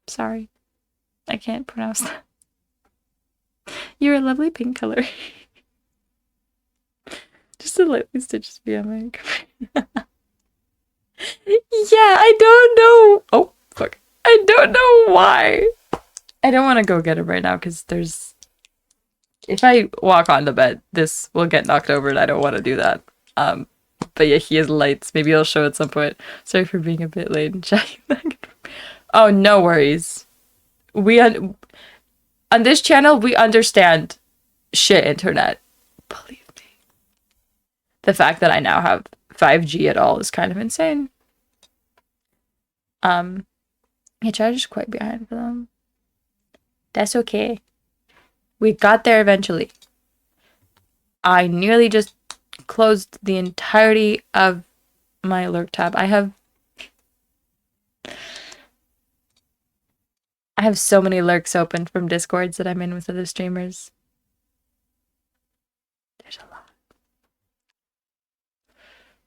Sorry. I can't pronounce that. You're a lovely pink color. Just to lightly stitches me on my Yeah, I don't know. Oh, fuck. I don't know why. I don't want to go get him right now because there's. If I walk on the bed, this will get knocked over, and I don't want to do that. But yeah, he has lights. Maybe I'll show at some point. Sorry for being a bit late and checking that. Oh, no worries. On this channel, we understand shit internet. Believe me. The fact that I now have 5G at all is kind of insane. Yeah, Chad is quite behind for them. That's okay. We got there eventually. I nearly just closed the entirety of my alert tab. I have so many lurks open from Discords that I'm in with other streamers. There's a lot.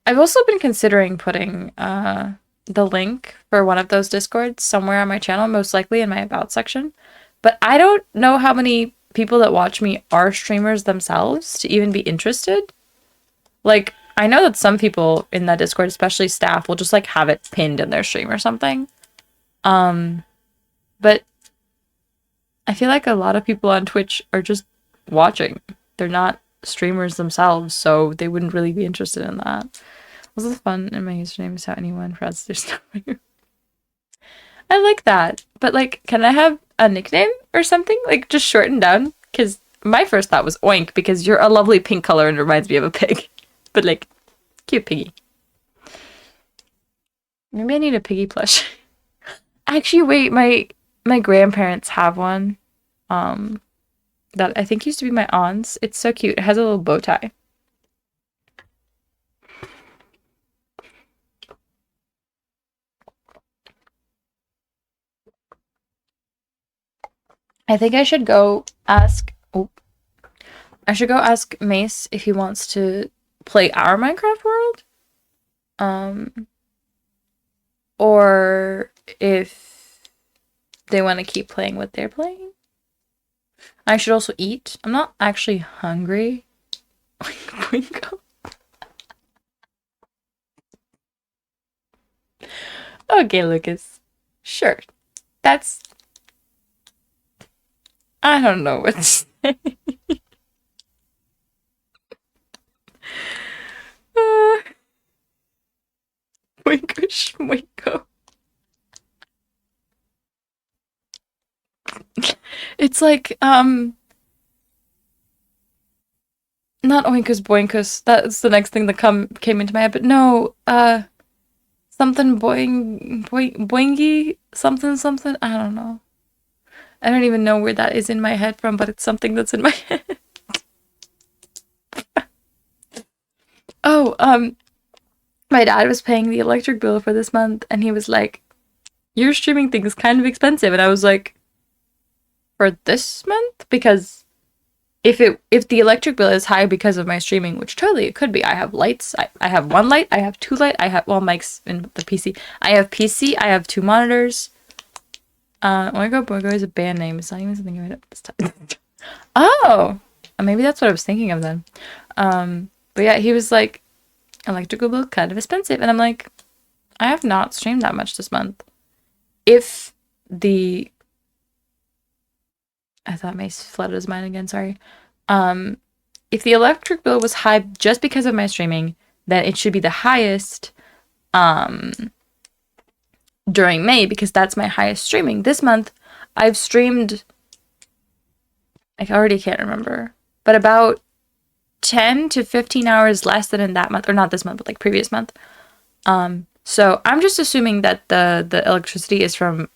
I've also been considering putting the link for one of those Discords somewhere on my channel, most likely in my About section. But I don't know how many people that watch me are streamers themselves to even be interested. Like, I know that some people in that Discord, especially staff, will just like have it pinned in their stream or something. But I feel like a lot of people on Twitch are just watching. They're not streamers themselves, so they wouldn't really be interested in that. Was this fun? And my username is how anyone forgets their stuff. I like that. But like, can I have a nickname or something? Like, just shortened down? Because my first thought was Oink, because you're a lovely pink color and it reminds me of a pig. But like, cute piggy. Maybe I need a piggy plush. Actually, wait, my grandparents have one. That I think used to be my aunt's. It's so cute. It has a little bow tie. I think I should go ask. Oh, I should go ask Mace if he wants to play our Minecraft world. Or if they want to keep playing what they're playing. I should also eat. I'm not actually hungry. Okay, Lucas. Sure. That's... I don't know what to say. Moinko schmoinko. It's like, not oinkus boinkus. That's the next thing that came into my head, but no, something boingy, something, I don't know. I don't even know where that is in my head from, but it's something that's in my head. Oh, my dad was paying the electric bill for this month, and he was like, your streaming thing is kind of expensive, and I was like, for this month? Because if the electric bill is high because of my streaming, which totally it could be. I have lights. I have one light. I have two light. I have, well, Mike's in the PC. I have PC. I have two monitors. Oingo Boingo is a band name. It's not even something I made up this time. Oh! Maybe that's what I was thinking of then. But yeah, he was like, electrical bill kind of expensive. And I'm like, I have not streamed that much this month. If the... I thought Mace flooded his mind again, sorry. If the electric bill was high just because of my streaming, then it should be the highest during May, because that's my highest streaming. This month, I've streamed, I already can't remember, but about 10 to 15 hours less than in that month, or not this month, but like previous month. So I'm just assuming that the electricity is from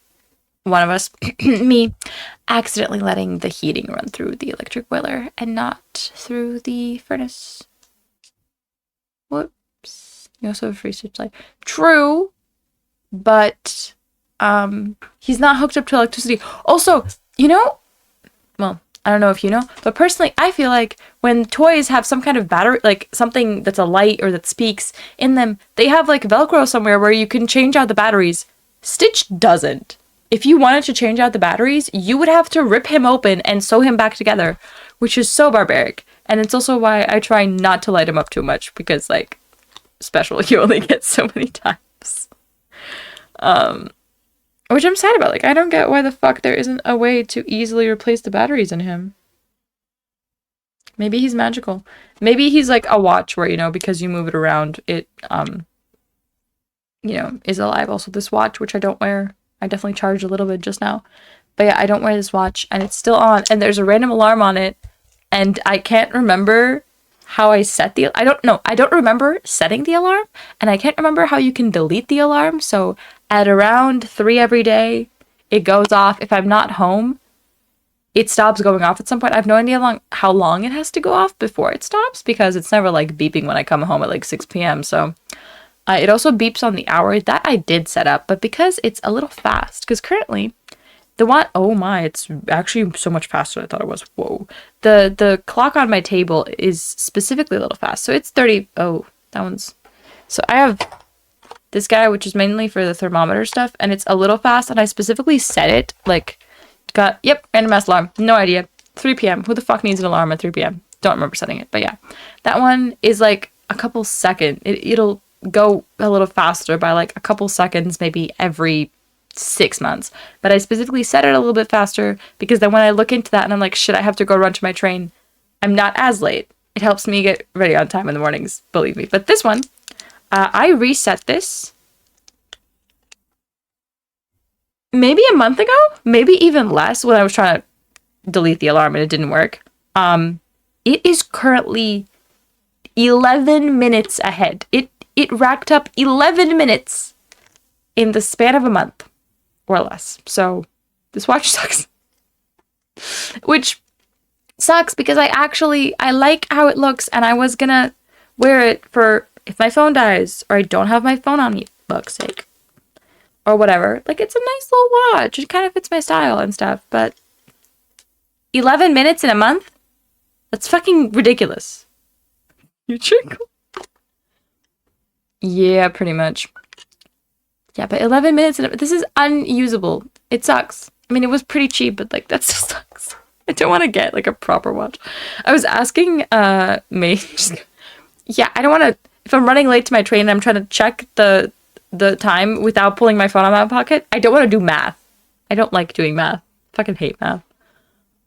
one of us, me, accidentally letting the heating run through the electric boiler and not through the furnace. Whoops. You also have free switch light. True, but he's not hooked up to electricity. Also, you know, well, I don't know if you know, but personally, I feel like when toys have some kind of battery, like something that's a light or that speaks in them, they have like Velcro somewhere where you can change out the batteries. Stitch doesn't. If you wanted to change out the batteries, you would have to rip him open and sew him back together, which is so barbaric. And it's also why I try not to light him up too much, because, like, special, you only get so many times. stops. Which I'm sad about. Like, I don't get why the fuck there isn't a way to easily replace the batteries in him. Maybe he's magical. Maybe he's like a watch where, you know, because you move it around, it, you know, is alive. Also, this watch, which I don't wear, I definitely charged a little bit just now. But yeah, I don't wear this watch, and it's still on, and there's a random alarm on it, and I can't remember how I set the, I don't remember setting the alarm, and I can't remember how you can delete the alarm, so at around 3 every day, it goes off. If I'm not home, it stops going off at some point. I have no idea how long it has to go off before it stops, because it's never, like, beeping when I come home at, like, 6 p.m., so... it also beeps on the hour. That I did set up, but because it's a little fast, because currently... the one, oh my, it's actually so much faster than I thought it was. Whoa. The clock on my table is specifically a little fast. So it's 30. Oh, that one's. So I have this guy, which is mainly for the thermometer stuff, and it's a little fast. And I specifically set it, like, yep, random ass alarm. No idea. 3 p.m. Who the fuck needs an alarm at 3 p.m.? Don't remember setting it. But yeah, that one is like a couple seconds. It'll go a little faster by like a couple seconds, maybe every 6 months, but I specifically set it a little bit faster because then when I look into that and I'm like, shit, I have to go run to my train, I'm not as late. It helps me get ready on time in the mornings, believe me. But this one, I reset this maybe a month ago, maybe even less, when I was trying to delete the alarm and it didn't work. It is currently 11 minutes ahead. It racked up 11 minutes in the span of a month. Or less. So this watch sucks. Which sucks because I like how it looks, and I was gonna wear it for if my phone dies or I don't have my phone on me, fuck's sake. Or whatever. Like, it's a nice little watch. It kind of fits my style and stuff, but 11 minutes in a month? That's fucking ridiculous. You trick? Yeah, pretty much. Yeah, but 11 minutes, this is unusable. It sucks. I mean, it was pretty cheap, but, like, that still sucks. I don't want to get, like, a proper watch. I was asking, May, yeah, I don't want to, if I'm running late to my train and I'm trying to check the time without pulling my phone out of my pocket, I don't want to do math. I don't like doing math. I fucking hate math.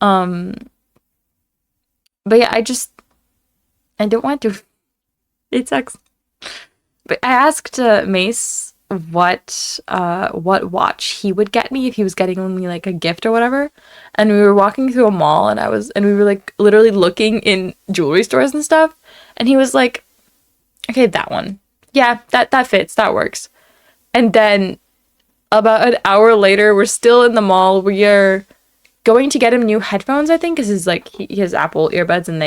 But yeah, I don't want to. It sucks. But I asked Mace what watch he would get me if he was getting me like a gift or whatever, and we were walking through a mall and we were like literally looking in jewelry stores and stuff, and he was like, okay, that one, yeah, that fits, that works. And then about an hour later, we're still in the mall. We are going to get him new headphones, I think, because he's like he has Apple earbuds and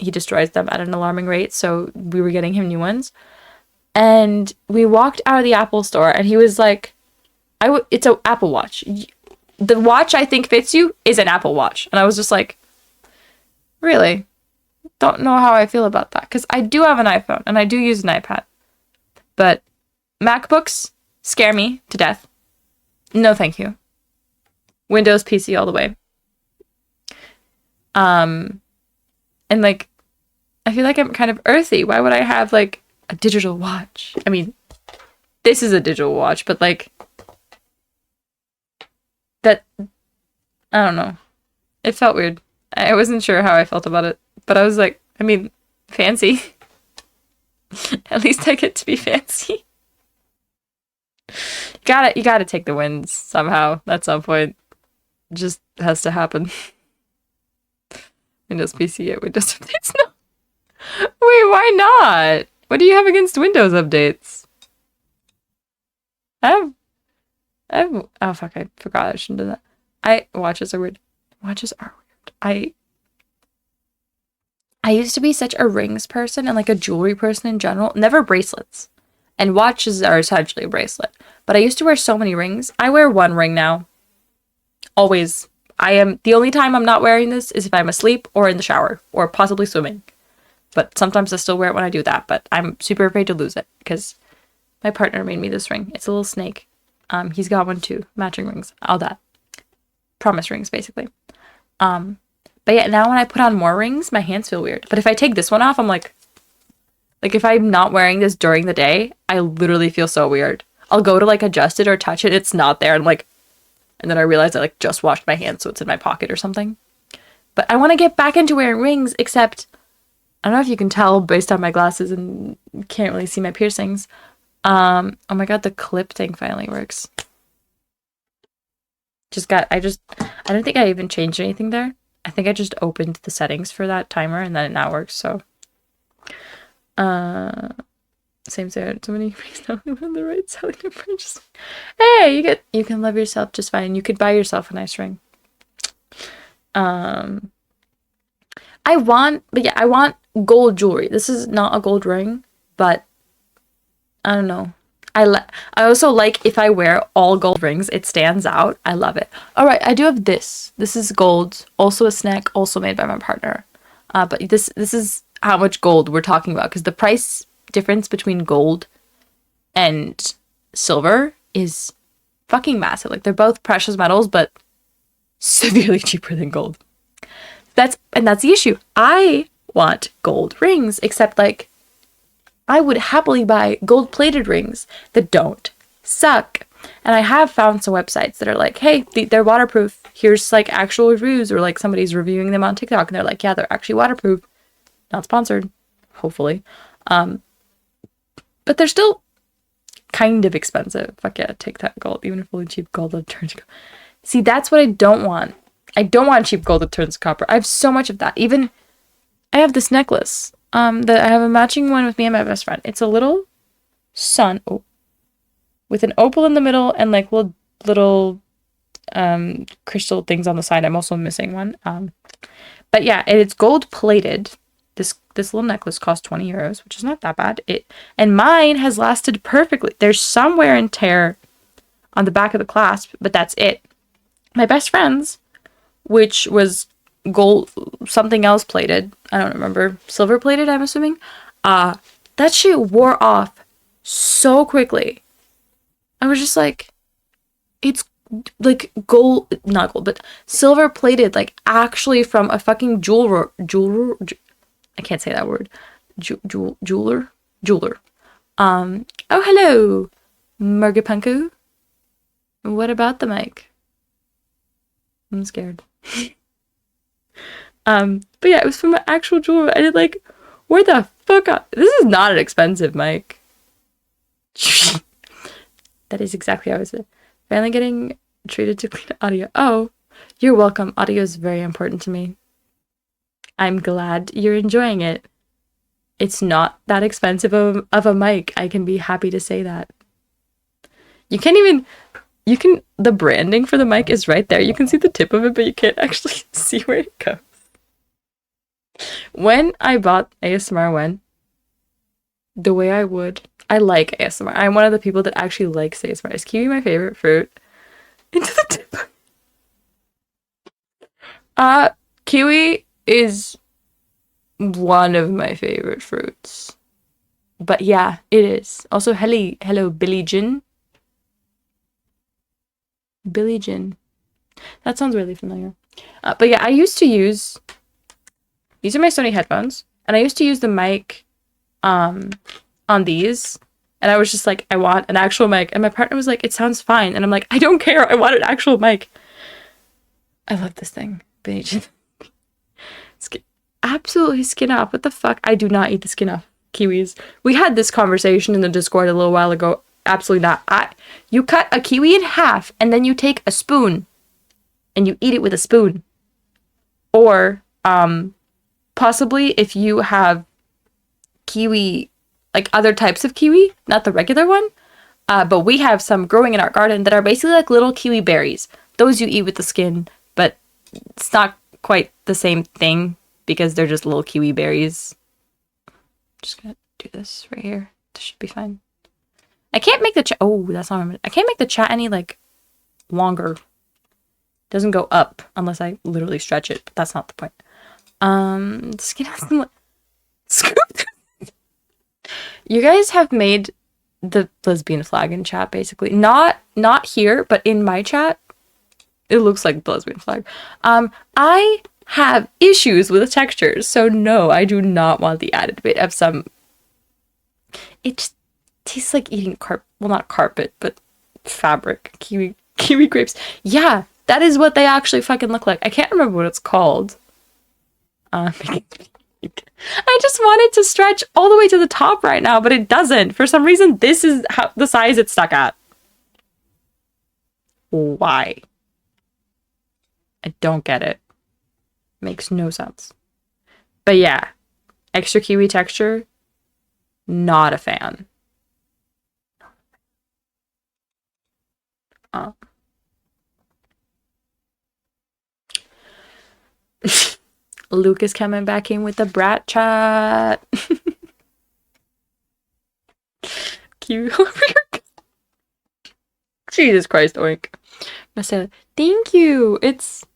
he destroys them at an alarming rate, so we were getting him new ones. And we walked out of the Apple store, and he was like, it's an Apple Watch. The watch I think fits you is an Apple Watch. And I was just like, really? Don't know how I feel about that. Because I do have an iPhone, and I do use an iPad. But MacBooks scare me to death. No, thank you. Windows PC all the way. And, like, I feel like I'm kind of earthy. Why would I have, like, a digital watch? I mean, this is a digital watch, but like that, I don't know. It felt weird. I wasn't sure how I felt about it, but I was like, I mean, fancy. At least I get to be fancy. You gotta take the wins somehow at some point. It just has to happen. Windows PC at Windows updates. No. Wait, why not? What do you have against Windows updates? I have, oh fuck, I forgot I shouldn't do that. Watches are weird. Watches are weird. I used to be such a rings person and like a jewelry person in general. Never bracelets. And watches are essentially a bracelet. But I used to wear so many rings. I wear one ring now. Always. The only time I'm not wearing this is if I'm asleep or in the shower or possibly swimming. But sometimes I still wear it when I do that. But I'm super afraid to lose it because my partner made me this ring. It's a little snake. He's got one too. Matching rings. All that. Promise rings, basically. But yeah, now when I put on more rings, my hands feel weird. But if I take this one off, I'm like if I'm not wearing this during the day, I literally feel so weird. I'll go to like adjust it or touch it, it's not there, and like, and then I realize I like just washed my hands, so it's in my pocket or something. But I want to get back into wearing rings, except I don't know if you can tell based on my glasses and can't really see my piercings. Oh my god, the clip thing finally works. I don't think I even changed anything there. I think I just opened the settings for that timer and then it now works, so. Same thing. So many rings now on the right selling and purchase. Hey, you can love yourself just fine. You could buy yourself a nice ring. I want gold jewelry. This is not a gold ring, but I don't know. I also like if I wear all gold rings, it stands out. I love it. All right, I do have this. This is gold, also a snack, also made by my partner. But this is how much gold we're talking about, because the price difference between gold and silver is fucking massive. Like, they're both precious metals, but severely cheaper than gold. That's the issue. I want gold rings, except like I would happily buy gold-plated rings that don't suck. And I have found some websites that are like, hey, they're waterproof. Here's like actual reviews, or like somebody's reviewing them on TikTok and they're like, yeah, they're actually waterproof. Not sponsored, hopefully. But they're still kind of expensive. Fuck yeah, take that gold. Even if really cheap gold that turns to copper. See, that's what I don't want. I don't want cheap gold that turns to copper. I have so much of that. Even I have this necklace. That I have a matching one with me and my best friend. It's a little sun with an opal in the middle and like little crystal things on the side. I'm also missing one. But yeah, it's gold plated. This little necklace cost 20 euros, which is not that bad. And mine has lasted perfectly. There's some wear and tear on the back of the clasp, but that's it. My best friend's, which was gold, something else plated, I don't remember, silver plated, I'm assuming, that shit wore off so quickly. I was just like, it's like gold, not gold, but silver plated, like actually from a fucking jeweler, I can't say that word, jeweler. Oh, hello, Murgapunku. What about the mic? I'm scared. But yeah, it was from an actual jeweler. I did like, where the fuck up? This is not an expensive mic. That is exactly how I said. Finally getting treated to clean audio. Oh, you're welcome. Audio is very important to me. I'm glad you're enjoying it. It's not that expensive of a mic. I can be happy to say that. The branding for the mic is right there. You can see the tip of it, but you can't actually see where it goes. When I bought ASMR the way I like ASMR. I'm one of the people that actually likes ASMR. Is kiwi my favorite fruit? Into the tip. Kiwi is one of my favorite fruits. But yeah, it is. Also, hello, Billie Jean. Billie Jean. That sounds really familiar. But yeah, I used to use... These are my Sony headphones. And I used to use the mic on these. And I was just like, I want an actual mic. And my partner was like, it sounds fine. And I'm like, I don't care. I want an actual mic. I love this thing. Billie Jean. Absolutely skin off. What the fuck? I do not eat the skin off kiwis. We had this conversation in the Discord a little while ago. Absolutely not. You cut a kiwi in half and then you take a spoon and you eat it with a spoon. Or possibly if you have kiwi, like other types of kiwi, not the regular one, but we have some growing in our garden that are basically like little kiwi berries. Those you eat with the skin, but it's not quite the same thing because they're just little kiwi berries. Just gonna do this right here. This should be fine. I can't make the chat. Oh, that's not what I meant. I can't make the chat any like longer. It doesn't go up unless I literally stretch it. But that's not the point. Skin has some scoop. You guys have made the lesbian flag in chat basically. Not here, but in my chat, it looks like the lesbian flag. I have issues with the textures, so no, I do not want the added bit of some. tastes like eating well, not carpet, but fabric. Kiwi grapes. Yeah, that is what they actually fucking look like. I can't remember what it's called. I just wanted to stretch all the way to the top right now, but it doesn't. For some reason, this is the size it's stuck at. Why? I don't get it. Makes no sense. But yeah, extra kiwi texture, not a fan. Luke is coming back in with the brat chat. Cute. Jesus Christ, oink. Marcella, thank you. It's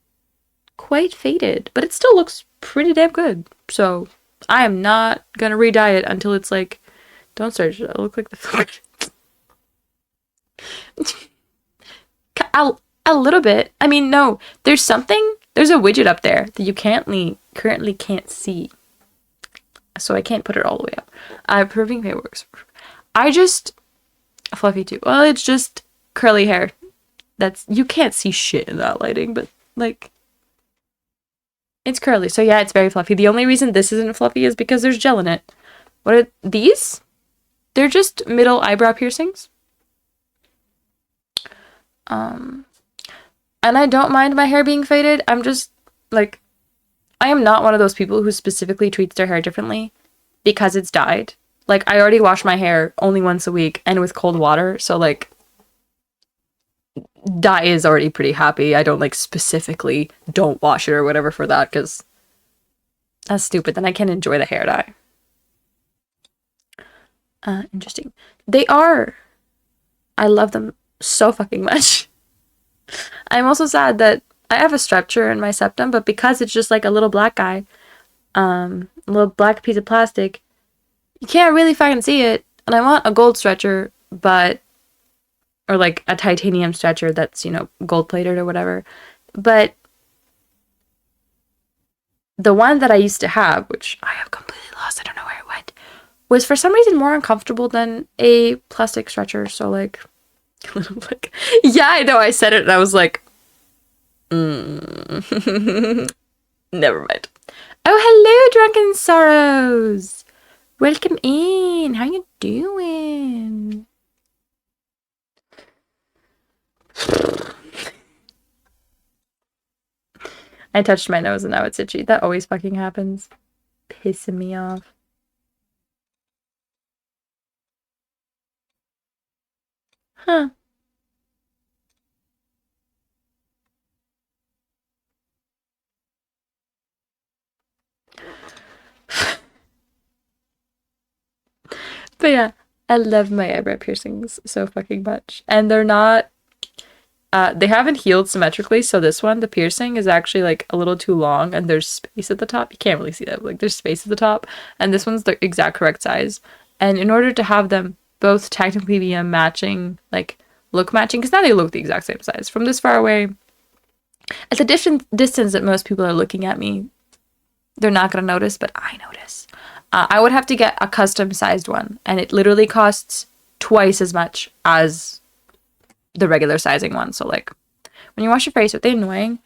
quite faded, but it still looks pretty damn good. So I am not gonna re-dye it until it's like, don't search it. I look like the a little bit. I mean, no, there's a widget up there that you currently can't see. So I can't put it all the way up. Proving it works. Fluffy too. Well, it's just curly hair. You can't see shit in that lighting, but like, it's curly. So yeah, it's very fluffy. The only reason this isn't fluffy is because there's gel in it. What are these? They're just middle eyebrow piercings. And I don't mind my hair being faded. I'm just, like, I am not one of those people who specifically treats their hair differently because it's dyed. Like, I already wash my hair only once a week and with cold water, so, like, dye is already pretty happy. I don't, like, specifically don't wash it or whatever for that, because that's stupid. Then I can't enjoy the hair dye. Interesting. They are. I love them so fucking much. I'm also sad that I have a strepture in my septum, but because it's just like a little black guy, a little black piece of plastic, you can't really fucking see it. And I want a gold stretcher, or like a titanium stretcher that's, gold plated or whatever. But the one that I used to have, which I have completely lost, I don't know where it went, was for some reason more uncomfortable than a plastic stretcher. So like, yeah, I know, I said it and I was like, never mind. Oh, hello, Drunken Sorrows. Welcome in. How you doing? I touched my nose and now it's itchy. That always fucking happens. Pissing me off. Huh. But yeah, I love my eyebrow piercings so fucking much. And they're not, they haven't healed symmetrically, so this one, the piercing, is actually like a little too long and there's space at the top. You can't really see that, but like there's space at the top. And this one's the exact correct size. And in order to have them both technically be a matching, like look matching, because now they look the exact same size. From this far away, at the distance that most people are looking at me, they're not going to notice, but I notice. I would have to get a custom sized one, and it literally costs twice as much as the regular sizing one. So like when you wash your face, are they annoying?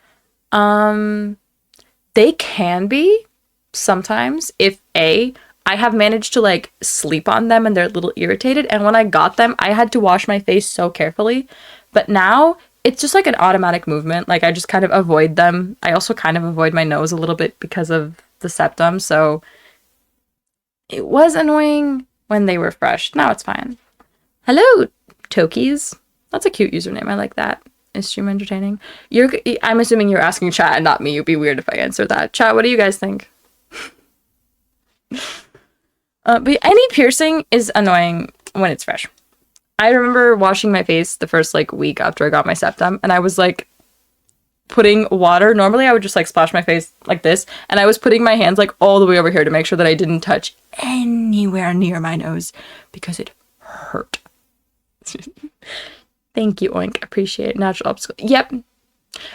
They can be sometimes if I have managed to like sleep on them and they're a little irritated, and when I got them I had to wash my face so carefully, but now it's just like an automatic movement. Like I just kind of avoid them. I also kind of avoid my nose a little bit because of the septum, so it was annoying when they were fresh. Now it's fine. Hello, Tokies. That's a cute username. I like that. Is stream entertaining? I'm assuming you're asking chat and not me. It'd be weird if I answered that. Chat, what do you guys think? But any piercing is annoying when it's fresh. I remember washing my face the first like week after I got my septum, and I was like putting water. Normally I would just like splash my face like this, and I was putting my hands like all the way over here to make sure that I didn't touch anywhere near my nose because it hurt. Thank you, Oink. Appreciate it. Natural obstacle. Yep.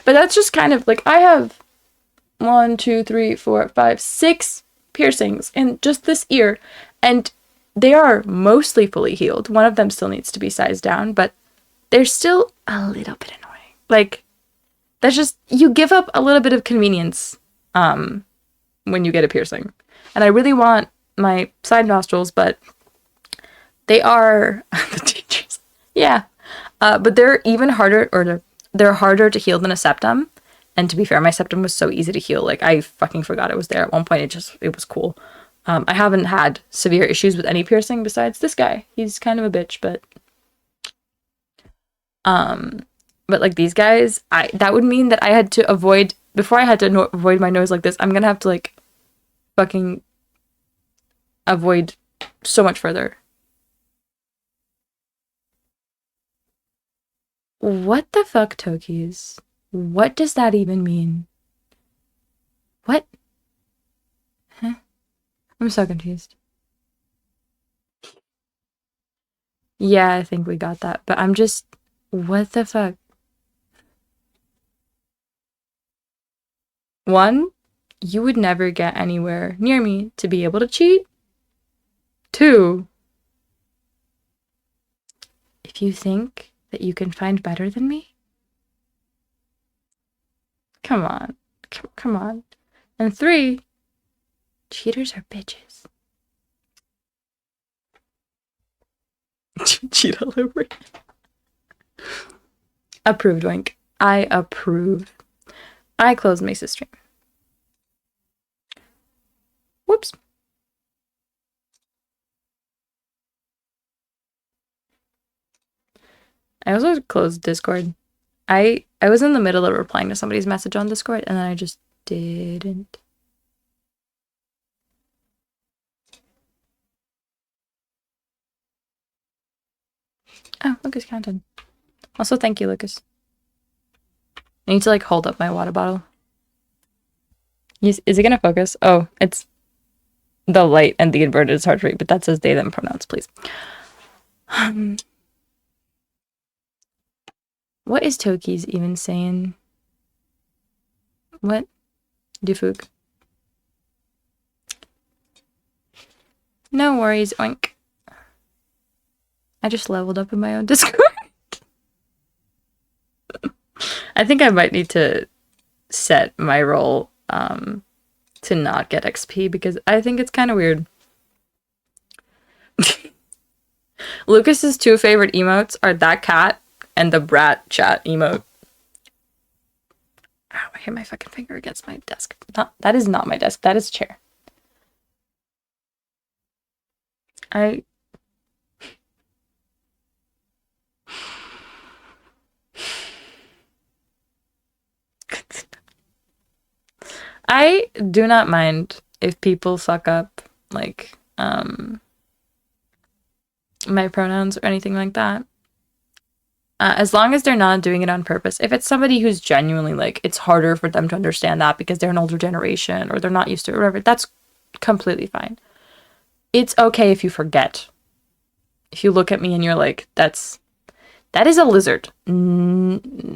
But that's just kind of like, I have 1, 2, 3, 4, 5, 6 piercings in just this ear, and they are mostly fully healed. One of them still needs to be sized down, but they're still a little bit annoying. Like, that's just, you give up a little bit of convenience when you get a piercing. And I really want my side nostrils, but they are the teachers. Yeah. But they're even harder, or they're harder to heal than a septum. And to be fair, my septum was so easy to heal. Like, I fucking forgot it was there at one point. It was cool. I haven't had severe issues with any piercing besides this guy. He's kind of a bitch, but like these guys, that would mean that I had to avoid, before I had to avoid my nose like this, I'm gonna have to like fucking avoid so much further. What the fuck, Tokis? What does that even mean? What? Huh? I'm so confused. Yeah, I think we got that, but I'm just, what the fuck? One, you would never get anywhere near me to be able to cheat. Two, if you think that you can find better than me, come on. Come on. And three, cheaters are bitches. Cheat all over. Approved, Wink. I approve. I closed Mace's stream. Whoops. I also closed Discord. I was in the middle of replying to somebody's message on Discord, and then I just didn't. Oh, Lucas counted. Also, thank you, Lucas. I need to like hold up my water bottle. Is it gonna focus? Oh, it's the light and the inverted is hard to read, but that says they, them pronouns, please. What is Toki's even saying? What? Dufuk. No worries, oink. I just leveled up in my own Discord. I think I might need to set my role to not get XP because I think it's kind of weird. Lucas's two favorite emotes are that cat and the brat chat emote. Ow, I hit my fucking finger against my desk. That is not my desk. That is a chair. I do not mind if people fuck up, like, my pronouns or anything like that. As long as they're not doing it on purpose. If it's somebody who's genuinely, like, it's harder for them to understand that because they're an older generation or they're not used to it or whatever, that's completely fine. It's okay if you forget. If you look at me and you're like, that is a lizard.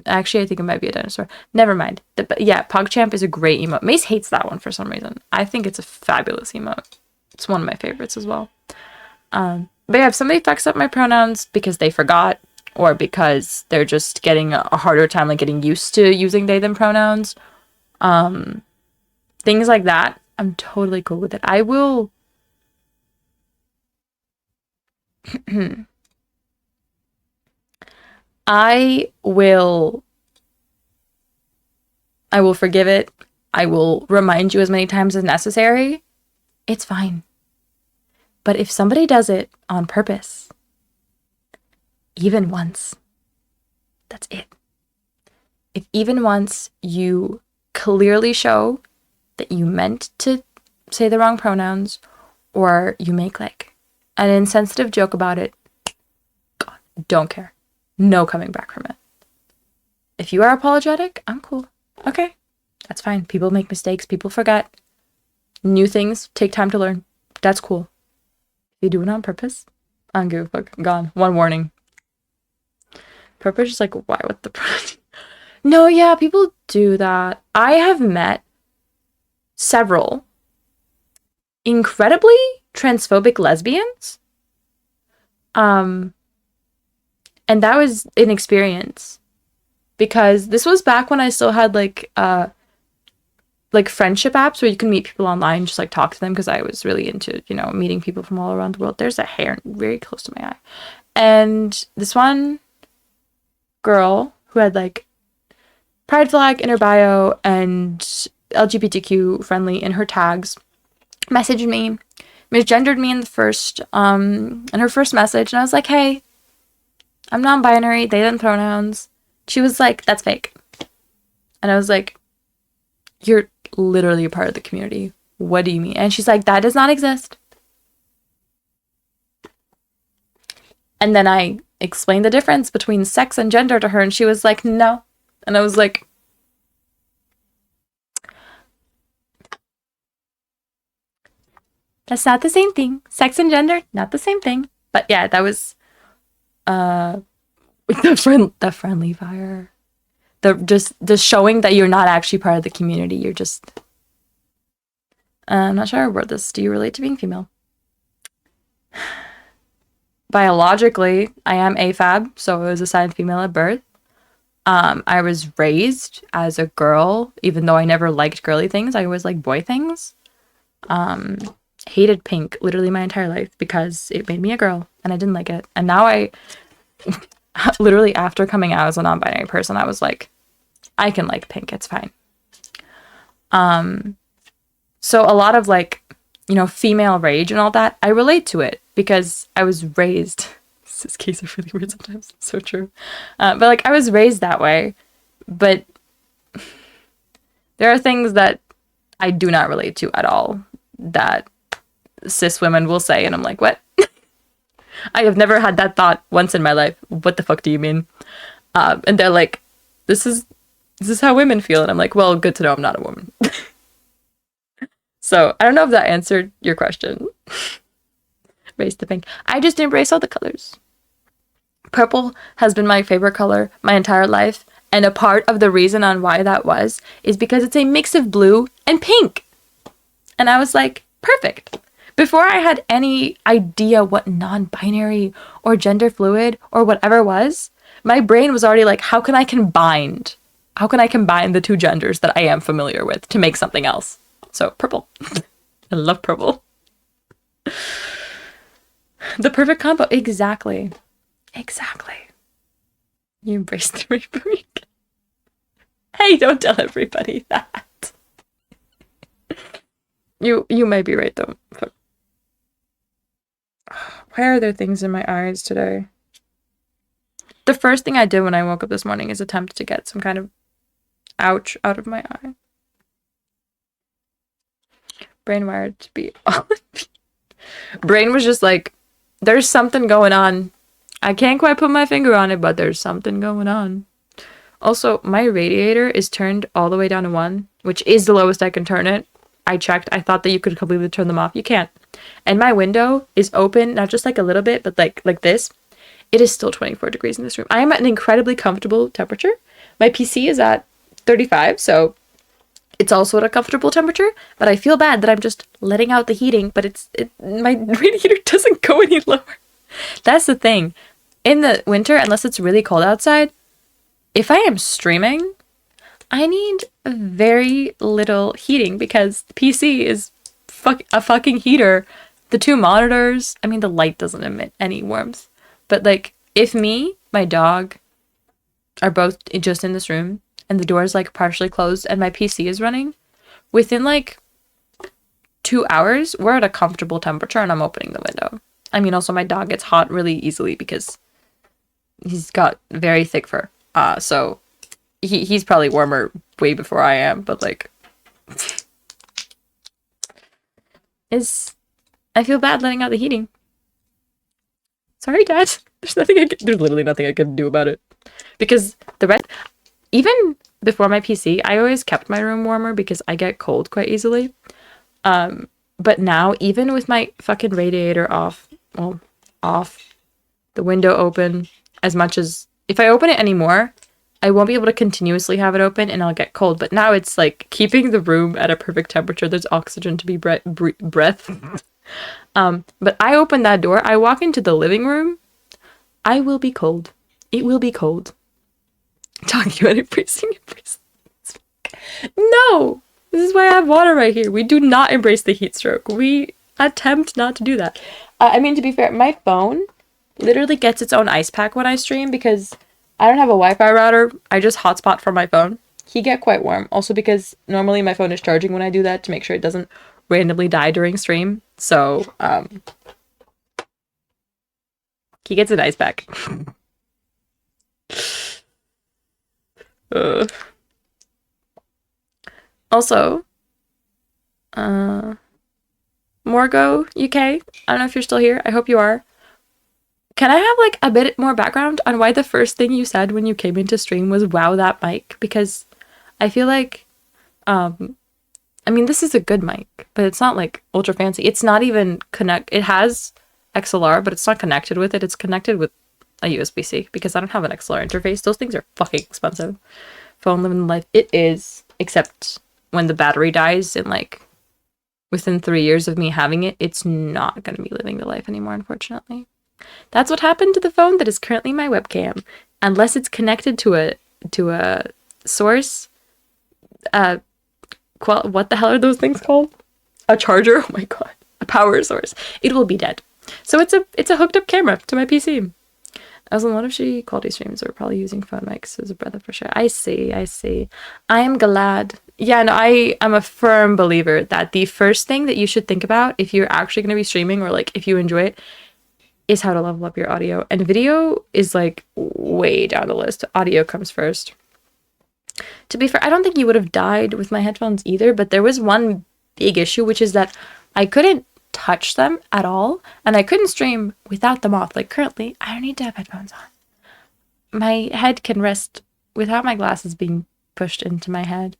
Actually, I think it might be a dinosaur. Never mind. But yeah, PogChamp is a great emote. Mace hates that one for some reason. I think it's a fabulous emote. It's one of my favorites as well. But yeah, if somebody fucks up my pronouns because they forgot or because they're just getting a harder time like getting used to using they, them pronouns, things like that, I'm totally cool with it. I will... I will forgive it. I will remind you as many times as necessary. It's fine. But if somebody does it on purpose, even once, that's it. If even once you clearly show that you meant to say the wrong pronouns or you make like an insensitive joke about it, God, don't care. No coming back from it. If you are apologetic, I'm cool. Okay, that's fine. People make mistakes. People forget. New things take time to learn. That's cool. If you do it on purpose, I don't give a fuck. Gone. One warning. Purpose is like, why? What the... No, yeah, people do that. I have met several incredibly transphobic lesbians And that was an experience because this was back when I still had like friendship apps where you can meet people online, just like talk to them because I was really into, meeting people from all around the world. There's a hair very close to my eye. And this one girl who had like pride flag in her bio and LGBTQ friendly in her tags messaged me, misgendered me in her first message, and I was like, hey, I'm non-binary, they them pronouns. She was like, that's fake. And I was like, you're literally a part of the community. What do you mean? And she's like, that does not exist. And then I explained the difference between sex and gender to her, and she was like, no. And I was like, that's not the same thing. Sex and gender, not the same thing. But yeah, that was the friendly fire. The showing that you're not actually part of the community. You're just I'm not sure about this. Do you relate to being female? Biologically, I am AFAB, so I was assigned female at birth. I was raised as a girl, even though I never liked girly things. I always liked boy things. Hated pink literally my entire life because it made me a girl and I didn't like it. And now I literally, after coming out as a non-binary person, I was like, I can like pink, it's fine. So a lot of like, female rage and all that, I relate to it because I was raised. This case is really weird sometimes. So true. But like I was raised that way. But there are things that I do not relate to at all that cis women will say, and I'm like, what? I have never had that thought once in my life. What the fuck do you mean? And they're like, this is how women feel. And I'm like, well, good to know I'm not a woman. So I don't know if that answered your question. Race to pink. I just embrace all the colors. Purple has been my favorite color my entire life. And a part of the reason on why that was is because it's a mix of blue and pink. And I was like, perfect. Before I had any idea what non-binary or gender fluid or whatever was, my brain was already like, how can I combine the two genders that I am familiar with to make something else? So purple. I love purple. The perfect combo. Exactly. You embrace the rainbow. Hey, don't tell everybody that. You may be right though. Why are there things in my eyes today? The first thing I did when I woke up this morning is attempt to get some kind of ouch out of my eye. Brain wired to be all Brain was just like, there's something going on. I can't quite put my finger on it, but there's something going on. Also, my radiator is turned all the way down to 1, which is the lowest I can turn it. I checked. I thought that you could completely turn them off. You can't. And my window is open, not just like a little bit, but like this. It is still 24 degrees in this room. I am at an incredibly comfortable temperature. My PC is at 35, so it's also at a comfortable temperature, but I feel bad that I'm just letting out the heating, but my radiator doesn't go any lower. That's the thing. In the winter, unless it's really cold outside, if I am streaming, I need very little heating because the PC is a fucking heater. The 2 monitors, I mean, the light doesn't emit any warmth. But like, if me, my dog, are both just in this room, and the door is like partially closed, and my PC is running, within like 2 hours, we're at a comfortable temperature, and I'm opening the window. I mean, also my dog gets hot really easily because he's got very thick fur. So he's probably warmer way before I am, but like, I feel bad letting out the heating. Sorry, Dad. There's literally nothing I can do about it. Because even before my PC, I always kept my room warmer because I get cold quite easily. But now, even with my fucking radiator off, the window open, as much as, if I open it anymore, I won't be able to continuously have it open and I'll get cold. But now it's like keeping the room at a perfect temperature. There's oxygen to be breath. But I open that door. I walk into the living room I will be cold. It will be cold. Talking about embracing. No! This is why I have water right here. We do not embrace the heat stroke. We attempt not to do that. I mean, to be fair, my phone literally gets its own ice pack when I stream because I don't have a Wi-Fi router. I just hotspot from my phone. He get quite warm. Also because normally my phone is charging when I do that to make sure it doesn't randomly die during stream. So, he gets an ice pack. Also, Morgo UK, I don't know if you're still here. I hope you are. Can I have like a bit more background on why the first thing you said when you came into stream was wow that mic? Because I feel like, I mean, this is a good mic, but it's not like ultra fancy. It's not even it has XLR, but it's not connected with it. It's connected with a USB-C because I don't have an XLR interface. Those things are fucking expensive. Phone living the life. It is, except when the battery dies in like within 3 years of me having it, it's not going to be living the life anymore, unfortunately. That's what happened to the phone that is currently my webcam. Unless it's connected to a source, what the hell are those things called? A charger? Oh my god. A power source. It will be dead. So it's a hooked up camera to my PC. As in a lot of shitty quality streams are probably using phone mics as a breath of fresh air. I see. I am glad. Yeah, no, I am a firm believer that the first thing that you should think about if you're actually going to be streaming or like if you enjoy it is how to level up your audio. And video is like way down the list. Audio comes first. To be fair, I don't think you would have died with my headphones either, but there was one big issue, which is that I couldn't touch them at all, and I couldn't stream without them off. Like currently, I don't need to have headphones on. My head can rest without my glasses being pushed into my head.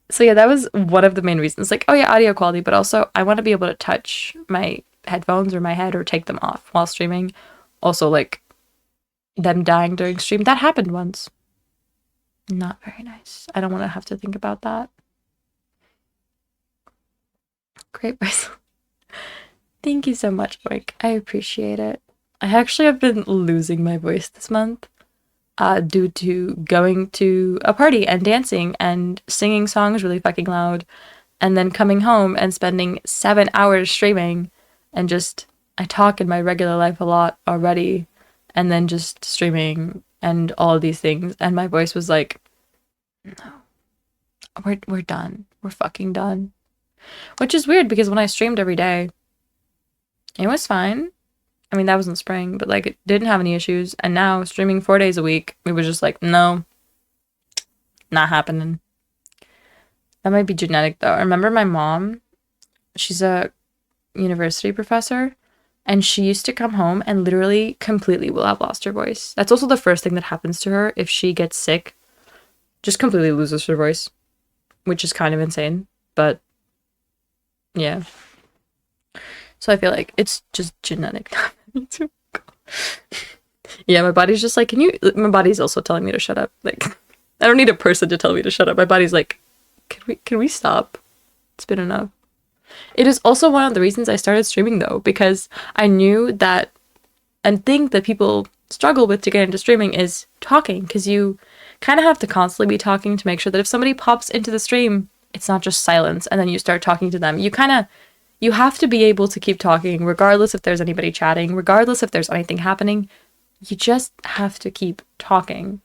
So yeah, that was one of the main reasons. Like, oh yeah, audio quality, but also I want to be able to touch my headphones or my head or take them off while streaming. Also, like, them dying during stream. That happened once. Not very nice. I don't want to have to think about that. Great voice. Thank you so much, Mike. I appreciate it. I actually have been losing my voice this month due to going to a party and dancing and singing songs really fucking loud and then coming home and spending 7 hours streaming and just, I talk in my regular life a lot already and then just streaming and all of these things, and my voice was like, no, we're done. We're fucking done. Which is weird because when I streamed every day, it was fine. I mean, that was in spring, but like it didn't have any issues. And now streaming 4 days a week, it was just like, no, not happening. That might be genetic though. I remember my mom, she's a university professor, and she used to come home and literally completely will have lost her voice. That's also the first thing that happens to her if she gets sick. Just completely loses her voice, which is kind of insane, but yeah. So I feel like it's just genetic. Yeah, my body's just like, my body's also telling me to shut up. Like, I don't need a person to tell me to shut up. My body's like, can we stop? It's been enough. It is also one of the reasons I started streaming though, because I knew that, and think that people struggle with to get into streaming is talking, because you kind of have to constantly be talking to make sure that if somebody pops into the stream, it's not just silence and then you start talking to them. You have to be able to keep talking regardless if there's anybody chatting, regardless if there's anything happening. You just have to keep talking.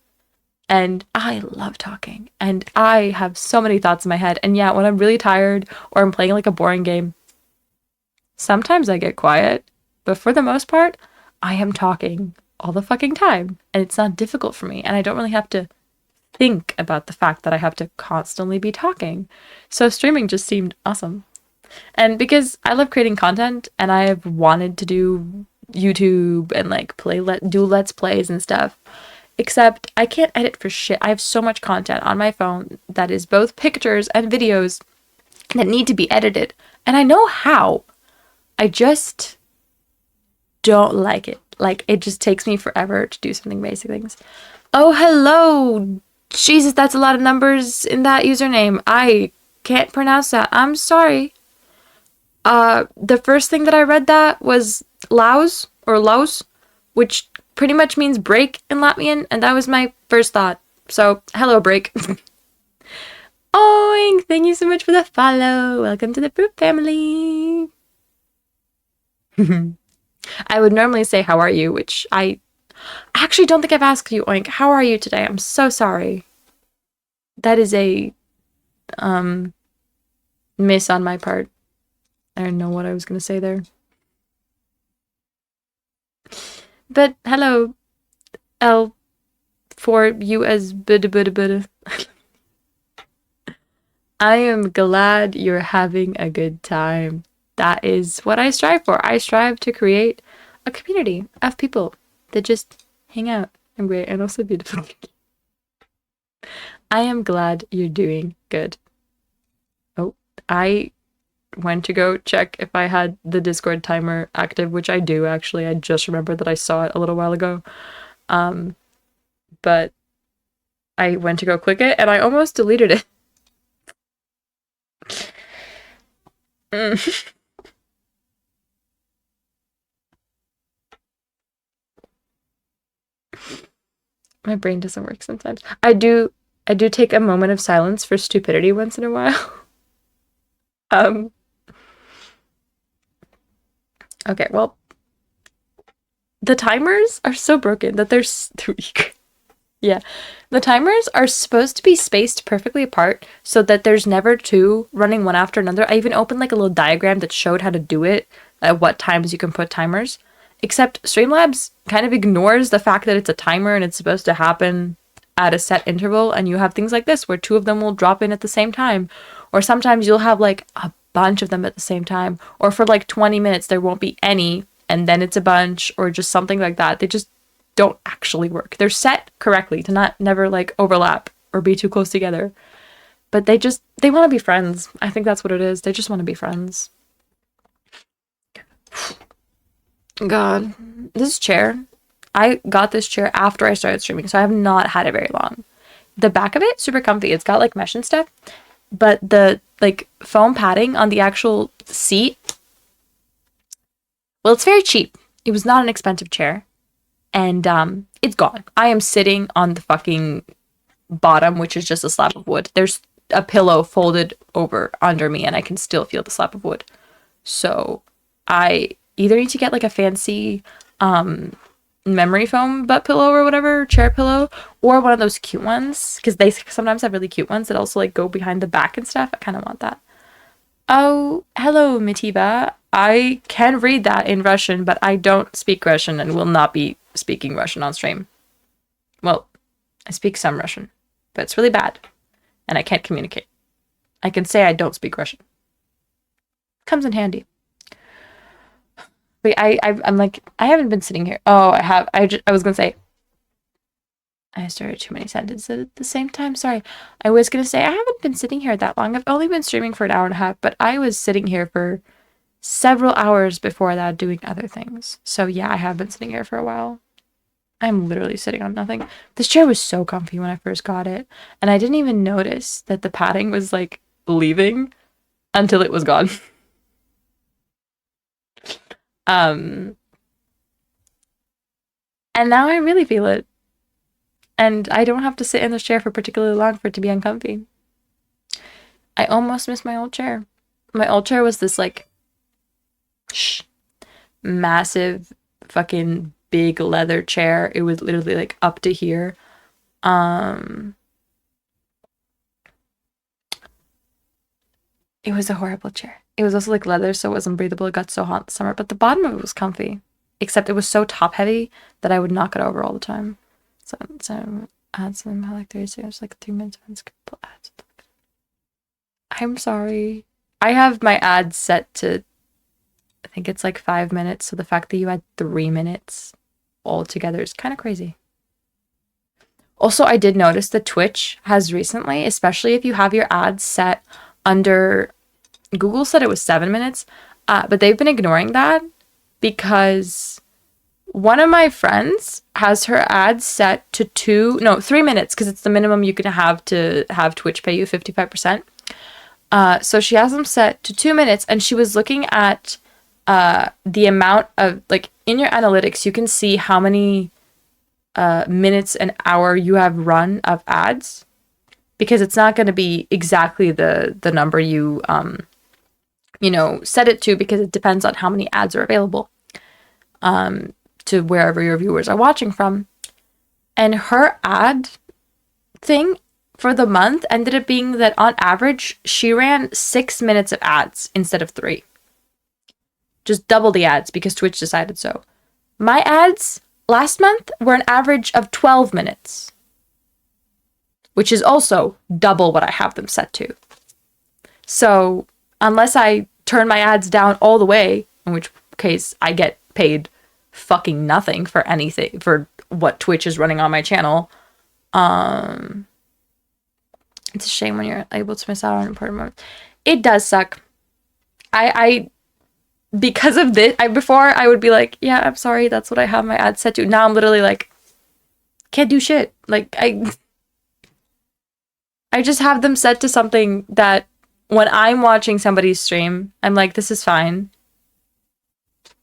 And I love talking. And I have so many thoughts in my head. And yeah, when I'm really tired or I'm playing like a boring game, sometimes I get quiet. But for the most part, I am talking all the fucking time. And it's not difficult for me. And I don't really have to think about the fact that I have to constantly be talking. So streaming just seemed awesome. And because I love creating content and I've wanted to do YouTube and like do let's plays and stuff, except I can't edit for shit. I have so much content on my phone that is both pictures and videos that need to be edited. And I know how. I just don't like it. Like, it just takes me forever to do something basic things. Oh, hello. Jesus, that's a lot of numbers in that username. I can't pronounce that. I'm sorry. The first thing that I read that was Laos or Laos, which pretty much means break in Latvian, and that was my first thought. So, hello, break. Oink! Thank you so much for the follow. Welcome to the Fruit family. I would normally say, how are you? Which I actually don't think I've asked you, Oink. How are you today? I'm so sorry. That is a miss on my part. I don't know what I was going to say there. But hello, L, for you as bada. I am glad you're having a good time. That is what I strive for. I strive to create a community of people that just hang out and great and also beautiful. I am glad you're doing good. Oh, I went to go check if I had the Discord timer active, which I do actually. I just remembered that I saw it a little while ago. But I went to go click it and I almost deleted it. My brain doesn't work sometimes. I do take a moment of silence for stupidity once in a while. Okay, well, the timers are so broken that they're yeah. The timers are supposed to be spaced perfectly apart so that there's never two running one after another. I even opened like a little diagram that showed how to do it, at what times you can put timers. Except Streamlabs kind of ignores the fact that it's a timer and it's supposed to happen at a set interval, and you have things like this where two of them will drop in at the same time. Or sometimes you'll have like a bunch of them at the same time. Or for like 20 minutes there won't be any, and then it's a bunch, or just something like that. They just don't actually work. They're set correctly to never like overlap or be too close together. But they want to be friends. I think that's what it is. They just want to be friends. God, this chair, I got this chair after I started streaming, so I have not had it very long. The back of it, super comfy. It's got like mesh and stuff, but the like foam padding on the actual seat, well, it's very cheap. It was not an expensive chair, and it's gone. I am sitting on the fucking bottom, which is just a slab of wood. There's a pillow folded over under me, and I can still feel the slab of wood. So I either need to get like a fancy memory foam butt pillow or whatever, chair pillow, or one of those cute ones, because they sometimes have really cute ones that also like go behind the back and stuff. I kind of want that. Oh, hello, Mitiba. I can read that in Russian, but I don't speak Russian and will not be speaking Russian on stream. Well, I speak some Russian, but it's really bad, and I can't communicate. I can say I don't speak Russian. Comes in handy. Wait, I'm like, I haven't been sitting here. Oh, I have. I was gonna say, I started too many sentences at the same time. Sorry. I was gonna say, I haven't been sitting here that long. I've only been streaming for an hour and a half, but I was sitting here for several hours before that doing other things. So yeah, I have been sitting here for a while. I'm literally sitting on nothing. This chair was so comfy when I first got it, and I didn't even notice that the padding was like leaving until it was gone. And now I really feel it. And I don't have to sit in this chair for particularly long for it to be uncomfy. I almost miss my old chair. My old chair was this like massive fucking big leather chair. It was literally like up to here. It was a horrible chair. It was also like leather, so it wasn't breathable. It got so hot in the summer, but the bottom of it was comfy. Except it was so top heavy that I would knock it over all the time. So add some I like 30 seconds, like 3 minutes of unscriptable ads. I'm sorry. I have my ads set to, I think it's like 5 minutes, so the fact that you had 3 minutes all together is kind of crazy. Also, I did notice that Twitch has recently, especially if you have your ads set under, Google said it was 7 minutes, but they've been ignoring that because one of my friends has her ads set to 3 minutes, because it's the minimum you can have to have Twitch pay you 55%. So she has them set to 2 minutes, and she was looking at the amount of, like, in your analytics, you can see how many minutes an hour you have run of ads, because it's not going to be exactly the number you set it to, because it depends on how many ads are available to wherever your viewers are watching from. And her ad thing for the month ended up being that on average she ran 6 minutes of ads instead of 3. Just double the ads because Twitch decided so. My ads last month were an average of 12 minutes, which is also double what I have them set to. So unless I turn my ads down all the way, in which case I get paid fucking nothing for anything, for what Twitch is running on my channel. It's a shame when you're able to miss out on important moments. It does suck. I because of this, before I would be like, yeah, I'm sorry, that's what I have my ads set to. Now I'm literally like, can't do shit. Like, I just have them set to something that when I'm watching somebody's stream, I'm like, this is fine.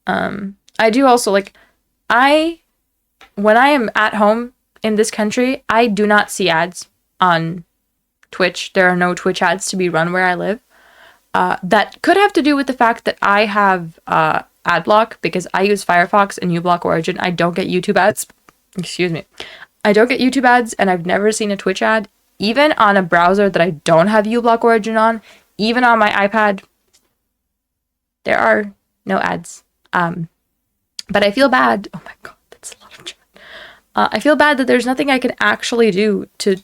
I do also, like, when I am at home in this country, I do not see ads on Twitch. There are no Twitch ads to be run where I live. That could have to do with the fact that I have ad block, because I use Firefox and uBlock Origin. I don't get YouTube ads. Excuse me. I don't get YouTube ads, and I've never seen a Twitch ad. Even on a browser that I don't have uBlock Origin on, even on my iPad, there are no ads. But I feel bad. Oh my god, that's a lot of chat. I feel bad that there's nothing I can actually do to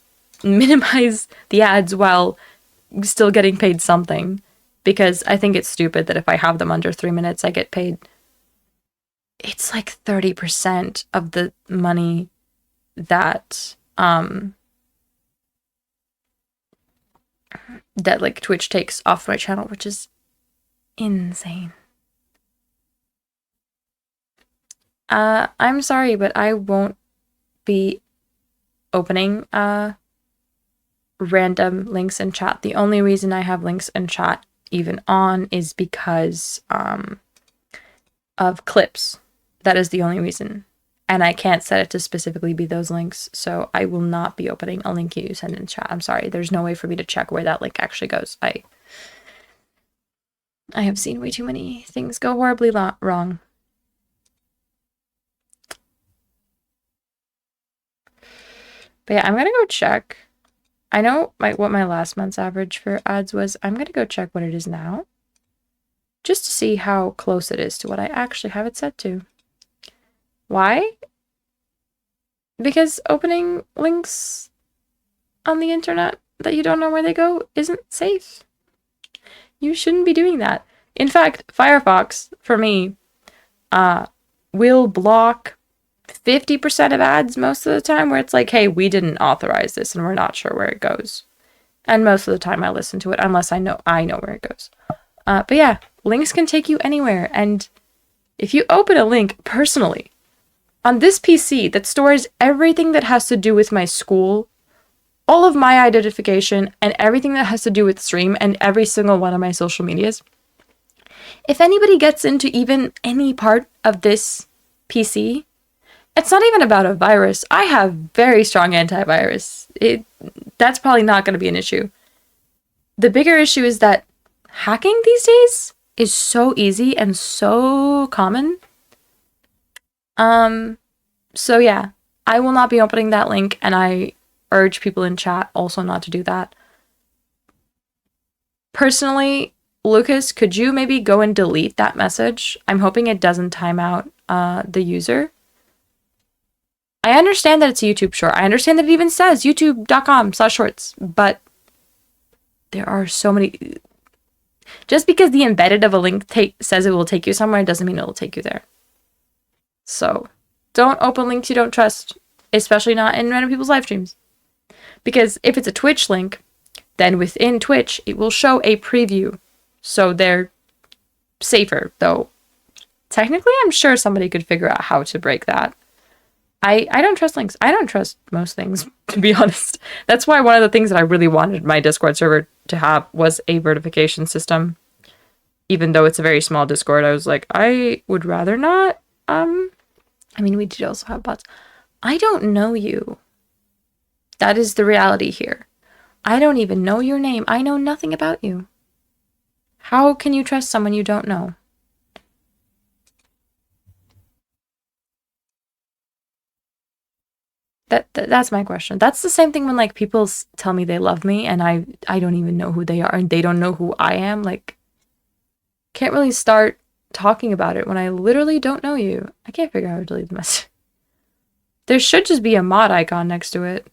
minimize the ads while still getting paid something. Because I think it's stupid that if I have them under 3 minutes, I get paid. It's like 30% of the money that that like Twitch takes off my channel, which is insane. I'm sorry, but I won't be opening random links in chat. The only reason I have links in chat even on is because of clips. That is the only reason. And I can't set it to specifically be those links, so I will not be opening a link you send in chat. I'm sorry, there's no way for me to check where that link actually goes. I have seen way too many things go horribly wrong. But yeah, I'm gonna go check. I know what my last month's average for ads was. I'm gonna go check what it is now, just to see how close it is to what I actually have it set to. Why? Because opening links on the internet that you don't know where they go isn't safe. You shouldn't be doing that. In fact, Firefox, for me, will block 50% of ads most of the time, where it's like, hey, we didn't authorize this and we're not sure where it goes. And most of the time I listen to it unless I know where it goes. But yeah, links can take you anywhere. And if you open a link personally on this PC that stores everything that has to do with my school, all of my identification, and everything that has to do with stream and every single one of my social medias, if anybody gets into even any part of this PC, it's not even about a virus. I have very strong antivirus. That's probably not going to be an issue. The bigger issue is that hacking these days is so easy and so common. So yeah, I will not be opening that link, and I urge people in chat also not to do that. Personally, Lucas, could you maybe go and delete that message? I'm hoping it doesn't time out the user. I understand that it's a YouTube short. I understand that it even says youtube.com/shorts, but there are so many. Just because the embedded of a link says it will take you somewhere doesn't mean it will take you there. So don't open links you don't trust, especially not in random people's live streams. Because if it's a Twitch link, then within Twitch, it will show a preview. So they're safer, though technically I'm sure somebody could figure out how to break that. I don't trust links. I don't trust most things, to be honest. That's why one of the things that I really wanted my Discord server to have was a verification system. even though it's a very small Discord, I was like, I would rather not. I mean, we did also have bots. I don't know you. That is the reality here. I don't even know your name. I know nothing about you. How can you trust someone you don't know? That's my question. That's the same thing when like people tell me they love me and I don't even know who they are and they don't know who I am. Like, can't really start talking about it when I literally don't know you. I can't figure out how to delete the message. There should just be a mod icon next to it.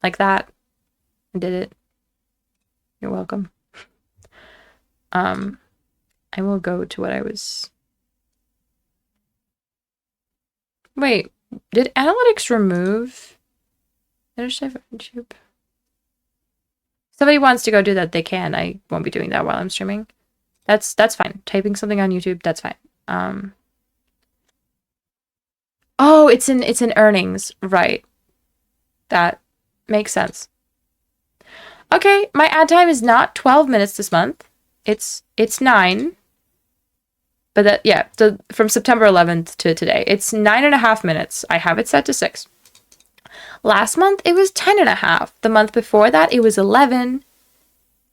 Like that. I did it. You're welcome. I will go to what I was... Wait, did analytics remove... YouTube? Somebody wants to go do that, they can. I won't be doing that while I'm streaming. That's fine. Typing something on YouTube, that's fine. Oh, it's in earnings, right. That makes sense. Okay, my ad time is not 12 minutes this month. It's 9. But that, yeah, so from September 11th to today, it's 9.5 minutes. I have it set to 6. Last month, it was 10.5. The month before that, it was 11.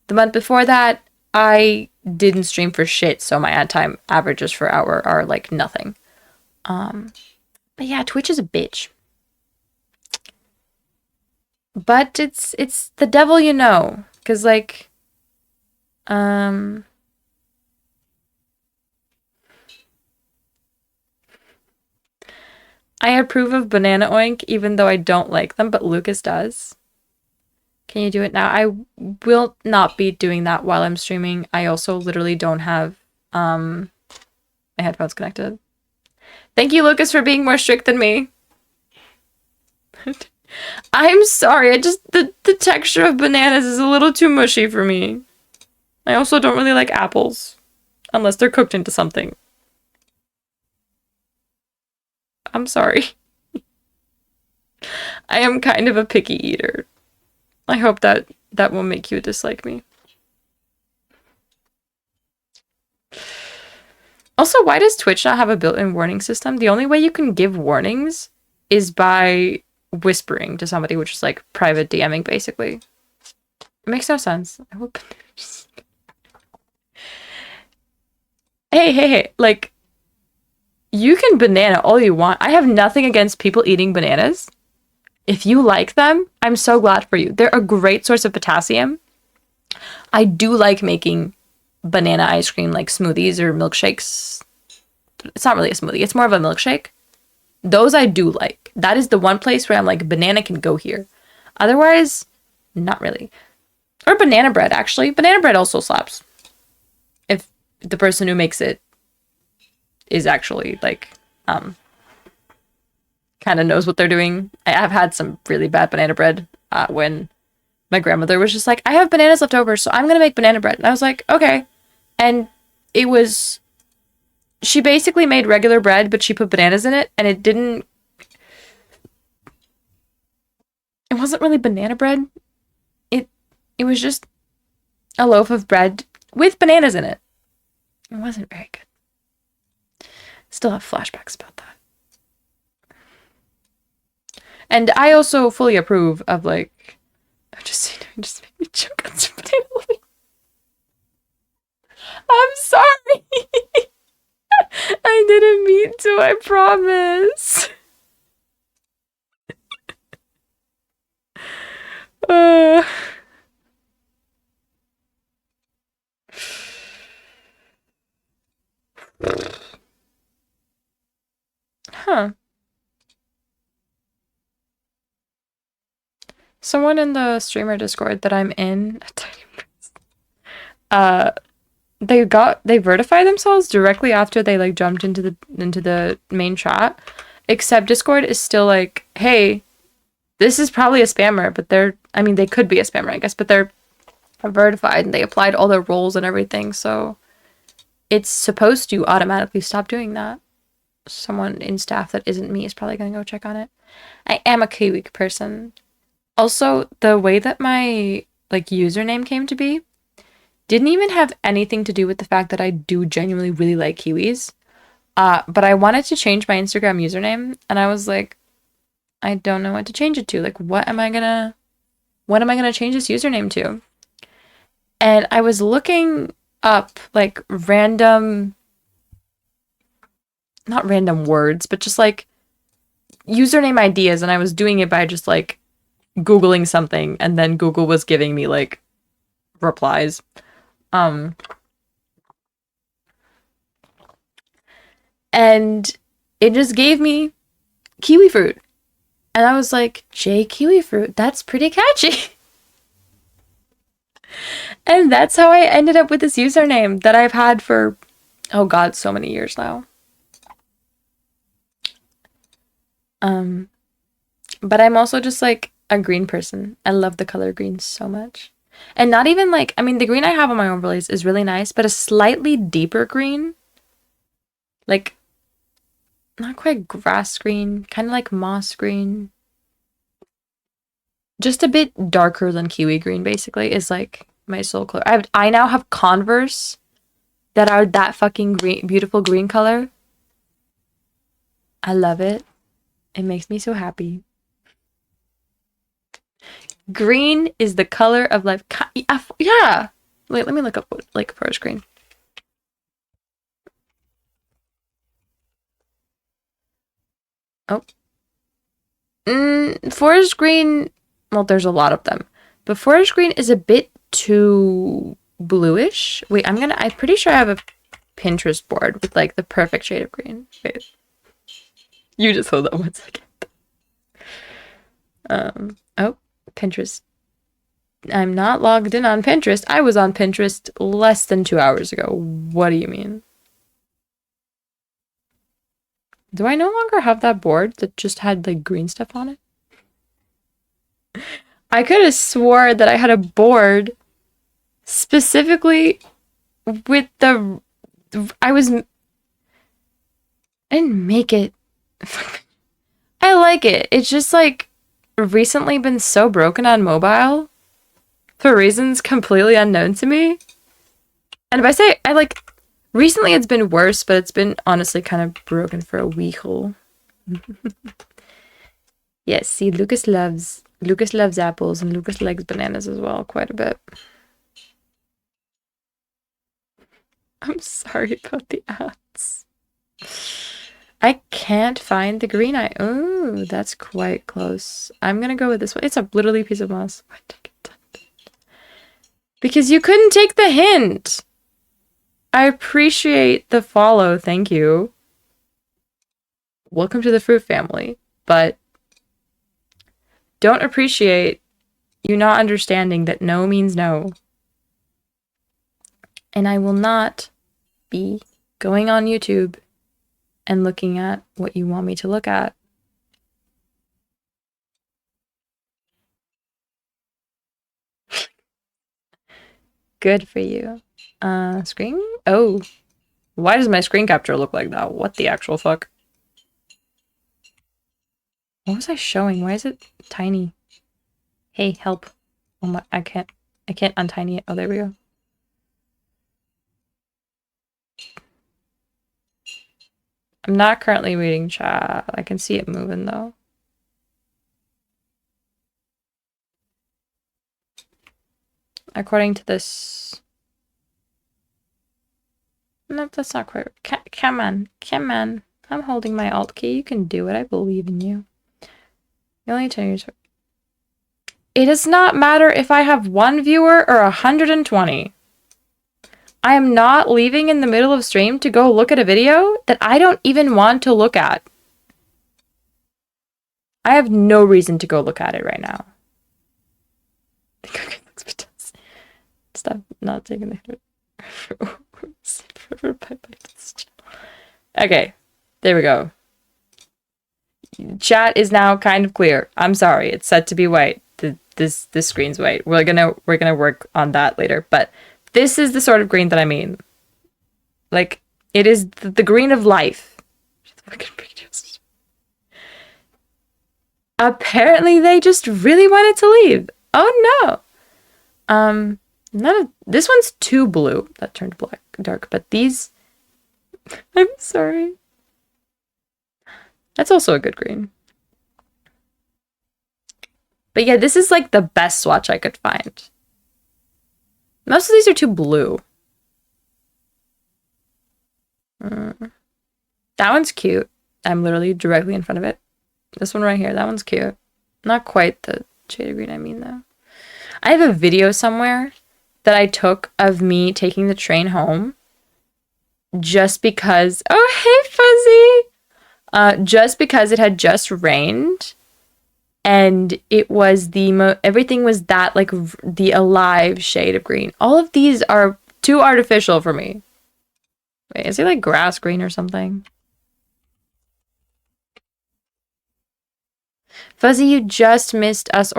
The month before that, I didn't stream for shit, so my ad time averages for hour are like nothing. But yeah, Twitch is a bitch. But it's the devil you know, because like, I approve of Banana Oink, even though I don't like them, but Lucas does. Can you do it now? I will not be doing that while I'm streaming. I also literally don't have my headphones connected. Thank you, Lucas, for being more strict than me. I'm sorry, the texture of bananas is a little too mushy for me. I also don't really like apples, unless they're cooked into something. I'm sorry. I am kind of a picky eater. I hope that will make you dislike me. Also, why does Twitch not have a built-in warning system? The only way you can give warnings is by whispering to somebody, which is like private DMing, basically. It makes no sense. I will... Hey, like, you can banana all you want. I have nothing against people eating bananas. If you like them, I'm so glad for you. They're a great source of potassium. I do like making banana ice cream, like smoothies or milkshakes. It's not really a smoothie. It's more of a milkshake. Those I do like. That is the one place where I'm like, banana can go here. Otherwise, not really. Or banana bread, actually. Banana bread also slaps. If the person who makes it is actually, like, kind of knows what they're doing. I have had some really bad banana bread when my grandmother was just like, I have bananas left over, so I'm going to make banana bread. And I was like, okay. And it was... She basically made regular bread, but she put bananas in it, and it didn't... It wasn't really banana bread. It was just a loaf of bread with bananas in it. It wasn't very good. Still have flashbacks about that. And I also fully approve of, like... just make me choke on some banana leaf. I'm sorry! I didn't mean to, I promise. Huh. Someone in the streamer Discord that I'm in, they verified themselves directly after they like jumped into the main chat. Except Discord is still like, hey, this is probably a spammer, but they could be a spammer, I guess, but they're verified and they applied all their roles and everything, so it's supposed to automatically stop doing that. Someone in staff that isn't me is probably gonna go check on it. I am a Kiwi person. Also, the way that my like username came to be didn't even have anything to do with the fact that I do genuinely really like kiwis. But I wanted to change my Instagram username, and I was like, I don't know what to change it to. Like, what am I gonna change this username to? And I was looking up like random, not random words, but just like username ideas, and I was doing it by just like Googling something, and then Google was giving me like replies. And it just gave me Kiwifruit. And I was like, Jaykiwifruit, that's pretty catchy. And that's how I ended up with this username that I've had for, oh god, so many years now. But I'm also just like a green person. I love the color green so much. And not even like, I mean, the green I have on my overlays is really nice, but a slightly deeper green, like not quite grass green, kind of like moss green, just a bit darker than kiwi green, basically, is like my soul color. I now have Converse that are that fucking green, beautiful green color. I love it. It makes me so happy. Green is the color of life. Yeah. Wait, let me look up what like forest green. Oh. Forest green, well, there's a lot of them. But forest green is a bit too bluish. Wait, I'm pretty sure I have a Pinterest board with like the perfect shade of green. Wait. You just hold on 1 second. Oh, Pinterest. I'm not logged in on Pinterest. I was on Pinterest less than 2 hours ago. What do you mean? Do I no longer have that board that just had like green stuff on it? I could have swore that I had a board specifically with the I didn't make it. I like it. It's just like recently been so broken on mobile for reasons completely unknown to me. And if I say I like recently it's been worse, but it's been honestly kind of broken for a weekle. Yes, see, Lucas loves apples, and Lucas likes bananas as well quite a bit. I'm sorry about the ads. I can't find the green eye. Oh, that's quite close. I'm gonna go with this one. It's a literally piece of moss. Because you couldn't take the hint. I appreciate the follow. Thank you. Welcome to the fruit family. But don't appreciate you not understanding that no means no. And I will not be going on YouTube and looking at what you want me to look at. Good for you. Screen? Oh. Why does my screen capture look like that? What the actual fuck? What was I showing? Why is it tiny? Hey, help. Oh my, I can't untiny it. Oh, there we go. I'm not currently reading chat. I can see it moving though. According to this. Nope, that's not quite. Come on. I'm holding my alt key. You can do it. I believe in you. You only 10 years. It does not matter if I have 1 viewer or 120. I am not leaving in the middle of stream to go look at a video that I don't even want to look at. I have no reason to go look at it right now. Stop not taking the Okay, there we go. Chat is now kind of clear. I'm sorry, it's set to be white. This screen's white. We're gonna work on that later, but this is the sort of green that I mean. Like, it is the green of life. Apparently they just really wanted to leave. Oh no. This one's too blue. That turned black, dark, but these, I'm sorry. That's also a good green. But yeah, this is like the best swatch I could find. Most of these are too blue. That one's cute. I'm literally directly in front of it. This one right here, that one's cute. Not quite the shade of green I mean, though. I have a video somewhere that I took of me taking the train home just because... Oh, hey, Fuzzy! Just because it had just rained. And it was everything was that, like, the alive shade of green. All of these are too artificial for me. Wait, is it like grass green or something? Fuzzy, you just missed us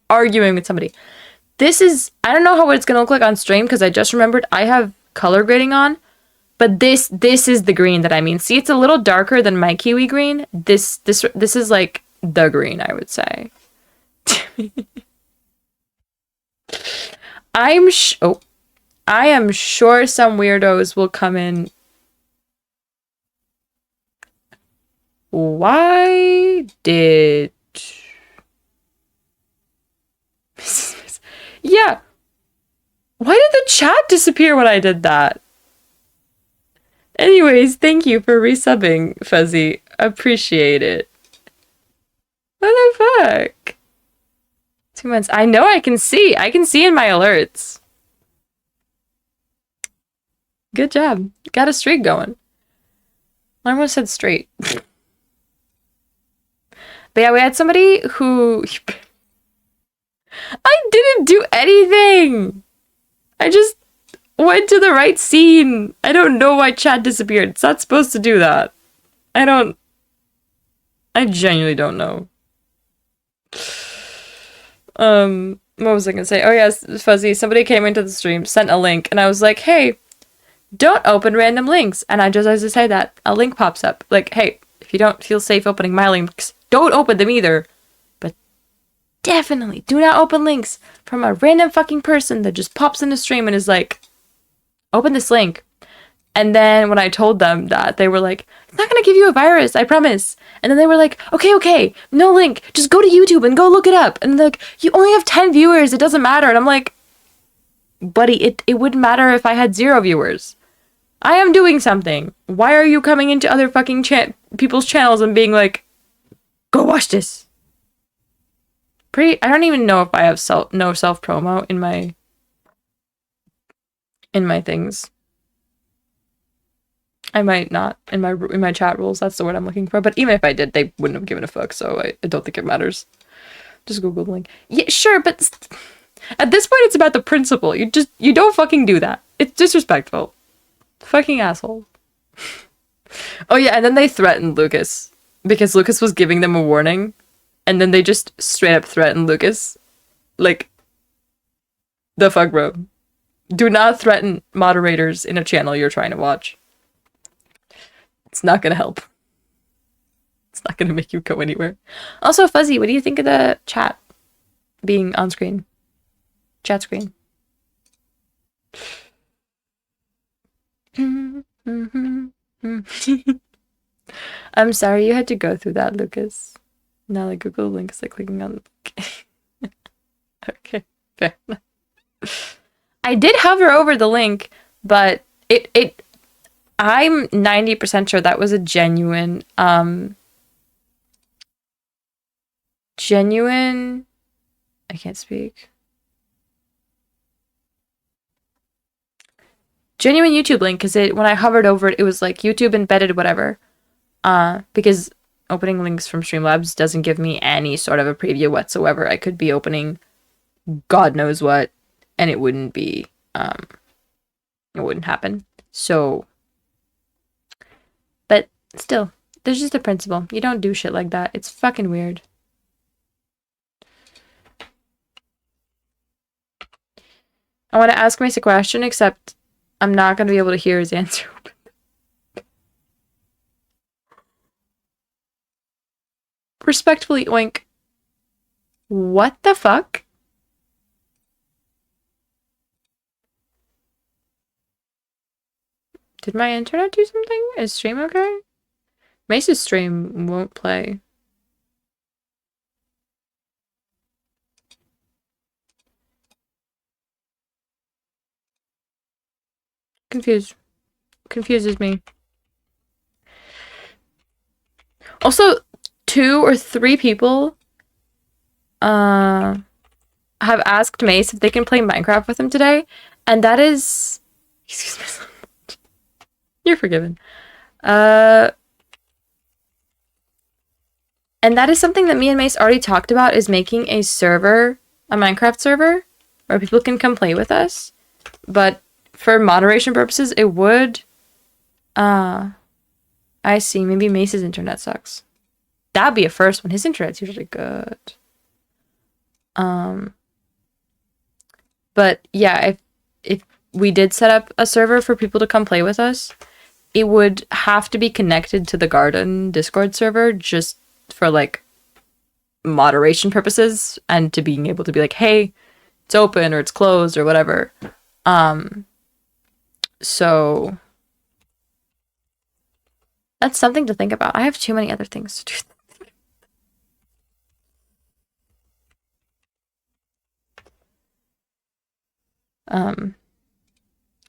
arguing with somebody. This is, I don't know what it's gonna look like on stream because I just remembered I have color grading on, but this is the green that I mean. See, it's a little darker than my kiwi green. This is like the green, I would say. I am sure some weirdos will come in. Why did... Yeah. Why did the chat disappear when I did that? Anyways, thank you for resubbing, Fuzzy. Appreciate it. What the fuck? 2 months. I know I can see. I can see in my alerts. Good job. Got a streak going. I almost said straight. But yeah, we had somebody who... I didn't do anything! I just went to the right scene. I don't know why chat disappeared. It's not supposed to do that. I genuinely don't know. What was I gonna say? Oh yes, Fuzzy, somebody came into the stream, sent a link, and I was like, hey, don't open random links. And I just, as I say that, a link pops up. Like, hey, if you don't feel safe opening my links, don't open them either. But definitely do not open links from a random fucking person that just pops in the stream and is like, open this link. And then when I told them that, they were like, it's not gonna give you a virus, I promise. And then they were like, okay, no link. Just go to YouTube and go look it up. And they're like, you only have 10 viewers, it doesn't matter. And I'm like, buddy, it wouldn't matter if I had 0 viewers. I am doing something. Why are you coming into other fucking people's channels and being like, go watch this? I don't even know if I have no self promo in my things. I might not in my chat rules. That's the word I'm looking for. But even if I did, they wouldn't have given a fuck. So I don't think it matters. Just Google the link. Yeah, sure, but at this point, it's about the principle. You don't fucking do that. It's disrespectful. Fucking asshole. Oh yeah, and then they threatened Lucas because Lucas was giving them a warning, and then they just straight up threatened Lucas. Like, the fuck, bro. Do not threaten moderators in a channel you're trying to watch. It's not gonna help. It's not gonna make you go anywhere. Also, Fuzzy, what do you think of the chat being on screen? Chat screen. I'm sorry you had to go through that, Lucas. Now the Google link is like clicking on the... Okay, fair enough. I did hover over the link, but I'm 90% sure that was a genuine I can't speak. Genuine YouTube link, because when I hovered over it, it was like YouTube embedded whatever. Because opening links from Streamlabs doesn't give me any sort of a preview whatsoever. I could be opening God knows what, and it wouldn't be, it wouldn't happen. So, but still, there's just a principle. You don't do shit like that. It's fucking weird. I want to ask my question, except I'm not going to be able to hear his answer. Respectfully, oink. What the fuck? Did my internet do something? Is stream okay? Mace's stream won't play. Confuses me. Also, 2 or 3 people have asked Mace if they can play Minecraft with him today, and that is... Excuse me. You're forgiven. And that is something that me and Mace already talked about, is making a server, a Minecraft server, where people can come play with us. But for moderation purposes, it would... I see. Maybe Mace's internet sucks. That'd be a first one. His internet's usually good. But yeah, if we did set up a server for people to come play with us, it would have to be connected to the Garden Discord server just for like moderation purposes and to being able to be like, hey, it's open or it's closed or whatever. So that's something to think about. I have too many other things to do.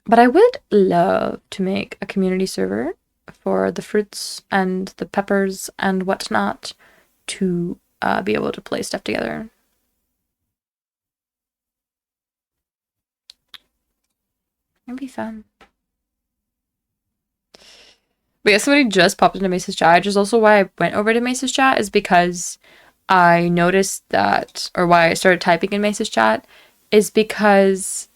But I would love to make a community server for the fruits and the peppers and whatnot to be able to play stuff together. It'd be fun. But yeah, somebody just popped into Mace's chat, which is also why I went over to Mace's chat, is because I noticed that, or why I started typing in Mace's chat, is because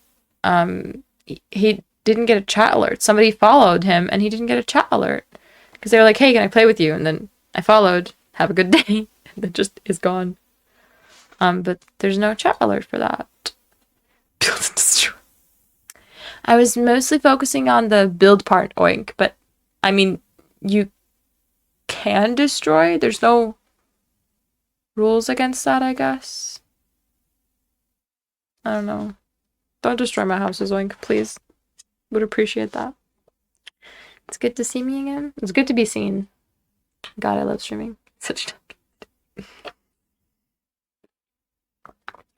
he didn't get a chat alert. Somebody followed him and he didn't get a chat alert because they were like, hey, can I play with you? And then I followed, have a good day, and then just is gone. But there's no chat alert for that. Build and destroy. I was mostly focusing on the build part, oink, but I mean, you can destroy. There's no rules against that, I guess. I don't know. Don't destroy my houses, oink, please. Would appreciate that. It's good to see me again. It's good to be seen. God, I love streaming. Such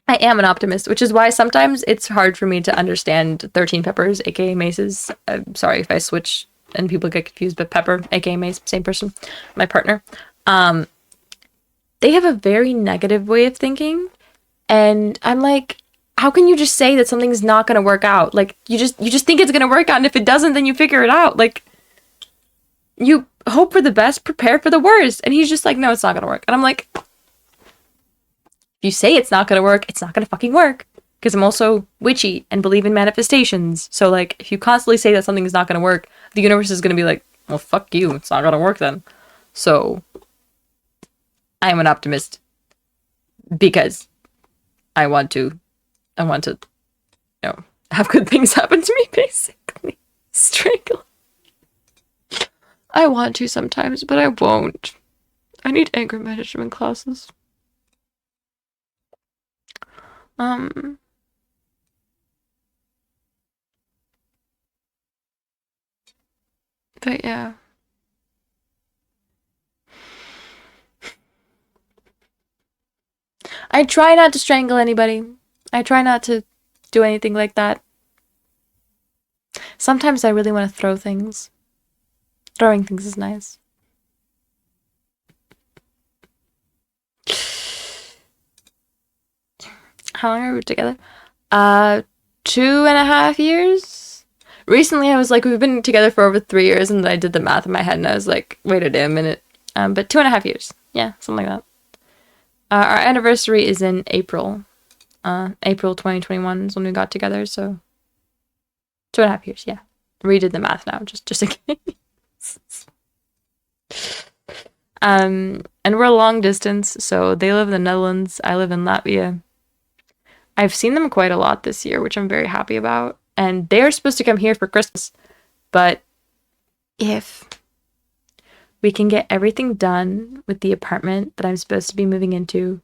I am an optimist, which is why sometimes it's hard for me to understand 13 Peppers, aka Mace's. I'm sorry if I switch and people get confused, but Pepper, aka Mace, same person, my partner. They have a very negative way of thinking, and I'm like, how can you just say that something's not gonna work out? Like, you just think it's gonna work out, and if it doesn't, then you figure it out. Like, you hope for the best, prepare for the worst. And he's just like, no, it's not gonna work. And I'm like, if you say it's not gonna work, it's not gonna fucking work. Because I'm also witchy and believe in manifestations. So, like, if you constantly say that something is not gonna work, the universe is gonna be like, well, fuck you, it's not gonna work then. So, I am an optimist. Because I want to, you know, have good things happen to me, basically. Strangle. I want to sometimes, but I won't. I need anger management classes. But yeah. I try not to strangle anybody. I try not to do anything like that. Sometimes I really want to throw things. Throwing things is nice. How long are we together? 2.5 years. Recently, I was like, we've been together for over 3 years, and I did the math in my head, and I was like, wait a minute. But 2.5 years. Yeah, something like that. Our anniversary is in April. April 2021 is when we got together, so 2.5 years, yeah. Redid the math now, just in case. And we're long distance, so they live in the Netherlands, I live in Latvia. I've seen them quite a lot this year, which I'm very happy about. And they're supposed to come here for Christmas. But if we can get everything done with the apartment that I'm supposed to be moving into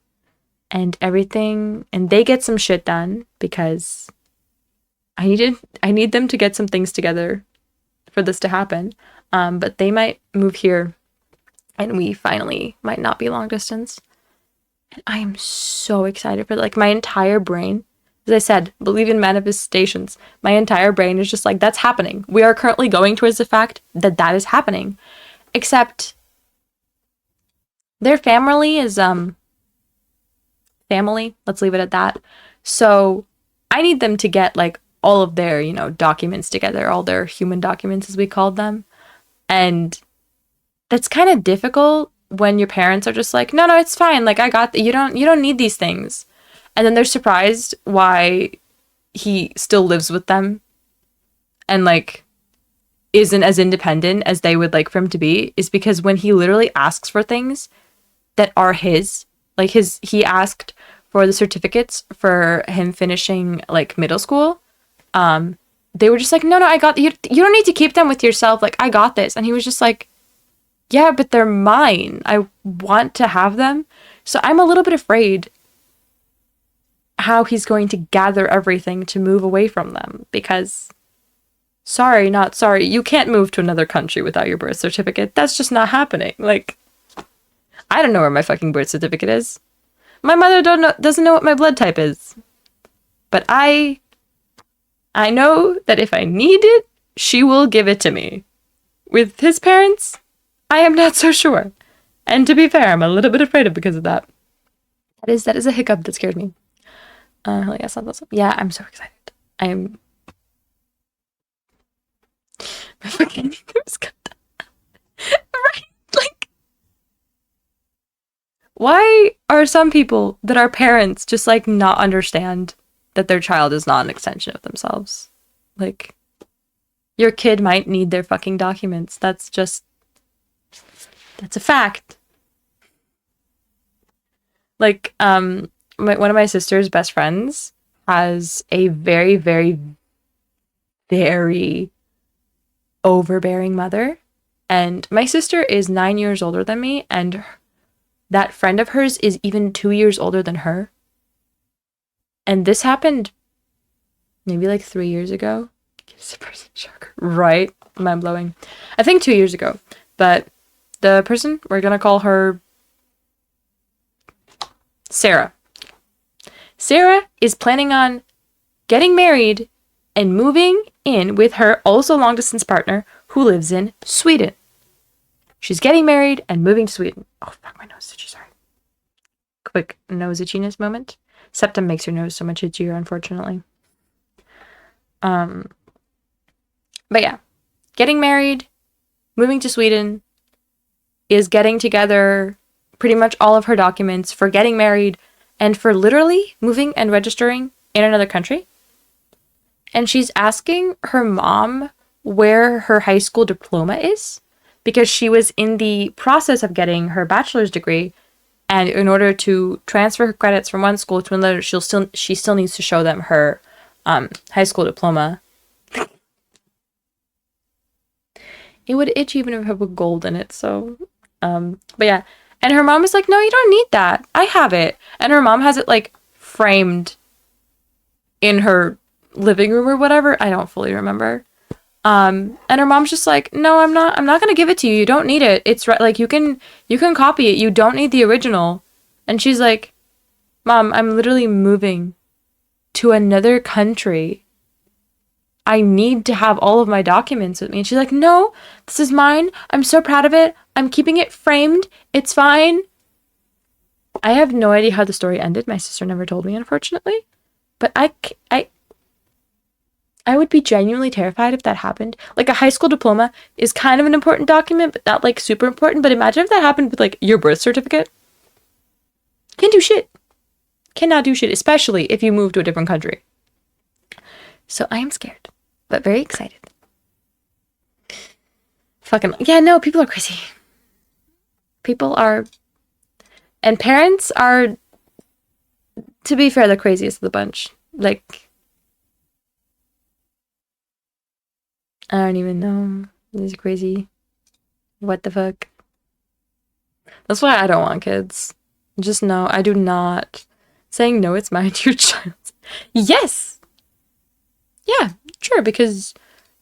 and everything, and they get some shit done because I need them to get some things together for this to happen. But they might move here and we finally might not be long distance. And I am so excited for like my entire brain. As I said, believe in manifestations. My entire brain is just like, that's happening. We are currently going towards the fact that that is happening. Except their family is family. Let's leave it at that. So I need them to get like all of their, you know, documents together, all their human documents as we called them. And that's kind of difficult when your parents are just like, no, it's fine. Like I got you don't need these things. And then they're surprised why he still lives with them and like isn't as independent as they would like for him to be, is because when he literally asks for things that are his, like he asked for the certificates for him finishing like middle school. They were just like, no, I got you. You don't need to keep them with yourself. Like, I got this. And he was just like, yeah, but they're mine. I want to have them. So I'm a little bit afraid how he's going to gather everything to move away from them because sorry, not sorry. You can't move to another country without your birth certificate. That's just not happening. Like, I don't know where my fucking birth certificate is. My mother doesn't know what my blood type is. But I know that if I need it, she will give it to me. With his parents, I am not so sure. And to be fair, I'm a little bit afraid of because of that. That is a hiccup that scared me. Yeah, I'm so excited. I am. My fucking nose got done. Right? Like, why are some people that are parents just like not understand that their child is not an extension of themselves? Like, your kid might need their fucking documents. That's a fact. Like, one of my sister's best friends has a very, very, very overbearing mother. And my sister is 9 years older than me, and that friend of hers is even 2 years older than her. And this happened maybe like 3 years ago. Right? Mind blowing. I think 2 years ago. But the person, we're gonna call her Sarah. Sarah is planning on getting married and moving in with her also long distance partner who lives in Sweden. She's getting married and moving to Sweden. Oh, fuck, my nose is itchy, sorry. Quick nose itchiness moment. Septum makes your nose so much itchier, unfortunately. But yeah, getting married, moving to Sweden, is getting together pretty much all of her documents for getting married and for literally moving and registering in another country. And she's asking her mom where her high school diploma is because she was in the process of getting her bachelor's degree. And in order to transfer her credits from one school to another, she still needs to show them her high school diploma. It would itch even if it had gold in it. So, but yeah. And her mom was like, no, you don't need that. I have it. And her mom has it like framed in her living room or whatever. I don't fully remember. And her mom's just like, no, I'm not going to give it to you. You don't need it. It's right. Like you can copy it. You don't need the original. And she's like, Mom, I'm literally moving to another country. I need to have all of my documents with me. And she's like, no, this is mine. I'm so proud of it. I'm keeping it framed. It's fine. I have no idea how the story ended. My sister never told me, unfortunately. But I would be genuinely terrified if that happened. Like, a high school diploma is kind of an important document, but not, like, super important. But imagine if that happened with, like, your birth certificate. Can't do shit. Cannot do shit, especially if you move to a different country. So I am scared, but very excited. Fucking, yeah, no, people are crazy. People are, and parents are, to be fair, the craziest of the bunch. Like, I don't even know. This is crazy. What the fuck? That's why I don't want kids. Just no, I do not. Saying no, it's mine to your child. Yes! Yeah, sure, because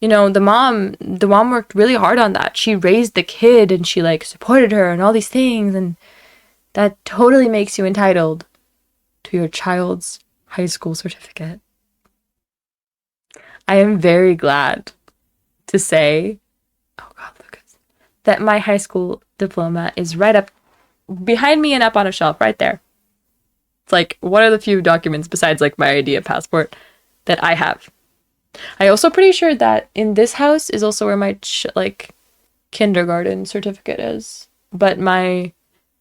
you know, the mom worked really hard on that. She raised the kid and she like supported her and all these things, and that totally makes you entitled to your child's high school certificate. I am very glad to say, oh God, Lucas, that my high school diploma is right up behind me and up on a shelf right there. It's like one of the few documents besides like my ID and passport that I have. I also pretty sure that in this house is also where my like kindergarten certificate is. But my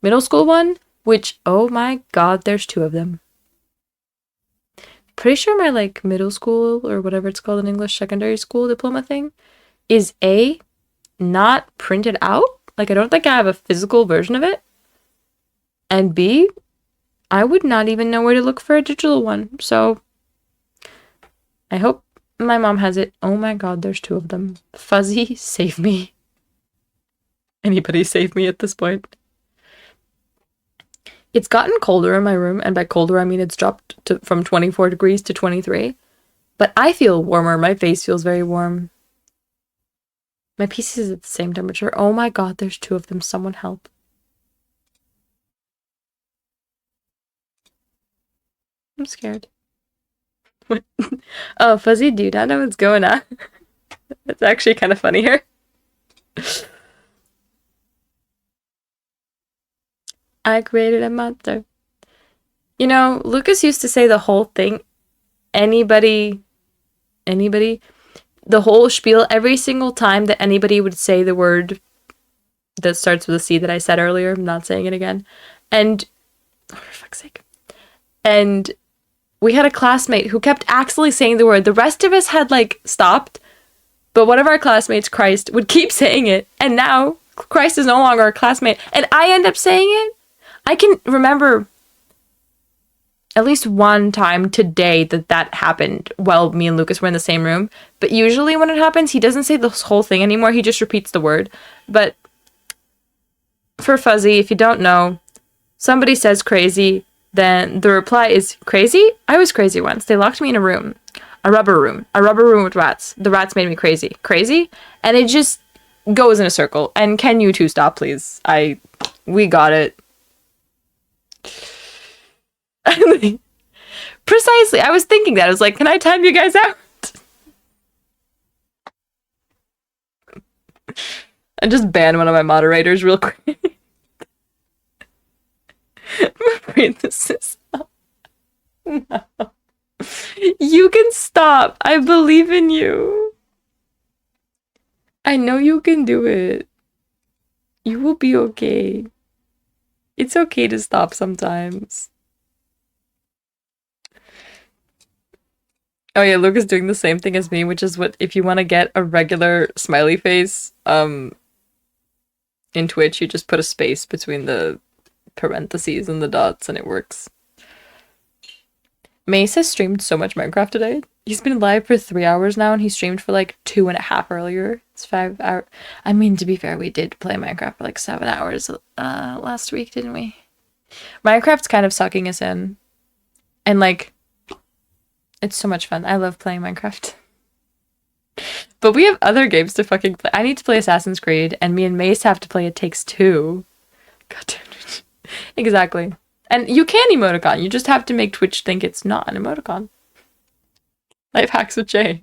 middle school one, which, oh my God, there's two of them. Pretty sure my like middle school or whatever it's called in English, secondary school diploma thing is A, not printed out. Like I don't think I have a physical version of it. And B, I would not even know where to look for a digital one. So I hope my mom has it. Oh my God, there's two of them. Fuzzy, save me. Anybody save me at this point? It's gotten colder in my room, and by colder I mean it's dropped from 24 degrees to 23. But I feel warmer. My face feels very warm. My PC is at the same temperature. Oh my God, there's two of them. Someone help. I'm scared. What? Oh, Fuzzy, do you not know what's going on? It's actually kind of funny here. I created a monster. You know, Lucas used to say the whole thing. Anybody, the whole spiel every single time that anybody would say the word that starts with a C that I said earlier. I'm not saying it again. And, oh, for fuck's sake. And we had a classmate who kept actually saying the word. The rest of us had, like, stopped. But one of our classmates, Christ, would keep saying it. And now Christ is no longer a classmate. And I end up saying it. I can remember at least one time today that happened while me and Lucas were in the same room. But usually when it happens, he doesn't say this whole thing anymore. He just repeats the word. But for Fuzzy, if you don't know, somebody says crazy, then the reply is crazy? I was crazy once. They locked me in a room. A rubber room with rats. The rats made me crazy. Crazy? And it just goes in a circle. And can you two stop, please? We got it. Precisely. I was thinking that. I was like, can I time you guys out? I just ban one of my moderators real quick. I'm afraid this is up. No. You can stop. I believe in you. I know you can do it. You will be okay. It's okay to stop sometimes. Oh yeah, Luke is doing the same thing as me, which is what if you want to get a regular smiley face, in Twitch, you just put a space between the parentheses and the dots and it works. Mace has streamed so much Minecraft today. He's been live for 3 hours now and he streamed for like 2.5 earlier. It's 5 hours. I mean, to be fair, we did play Minecraft for like 7 hours last week, didn't we? Minecraft's kind of sucking us in. And like, it's so much fun. I love playing Minecraft. But we have other games to fucking play. I need to play Assassin's Creed, and me and Mace have to play It Takes Two. God damn it. Exactly. And you can emoticon. You just have to make Twitch think it's not an emoticon. Life hacks with Jay.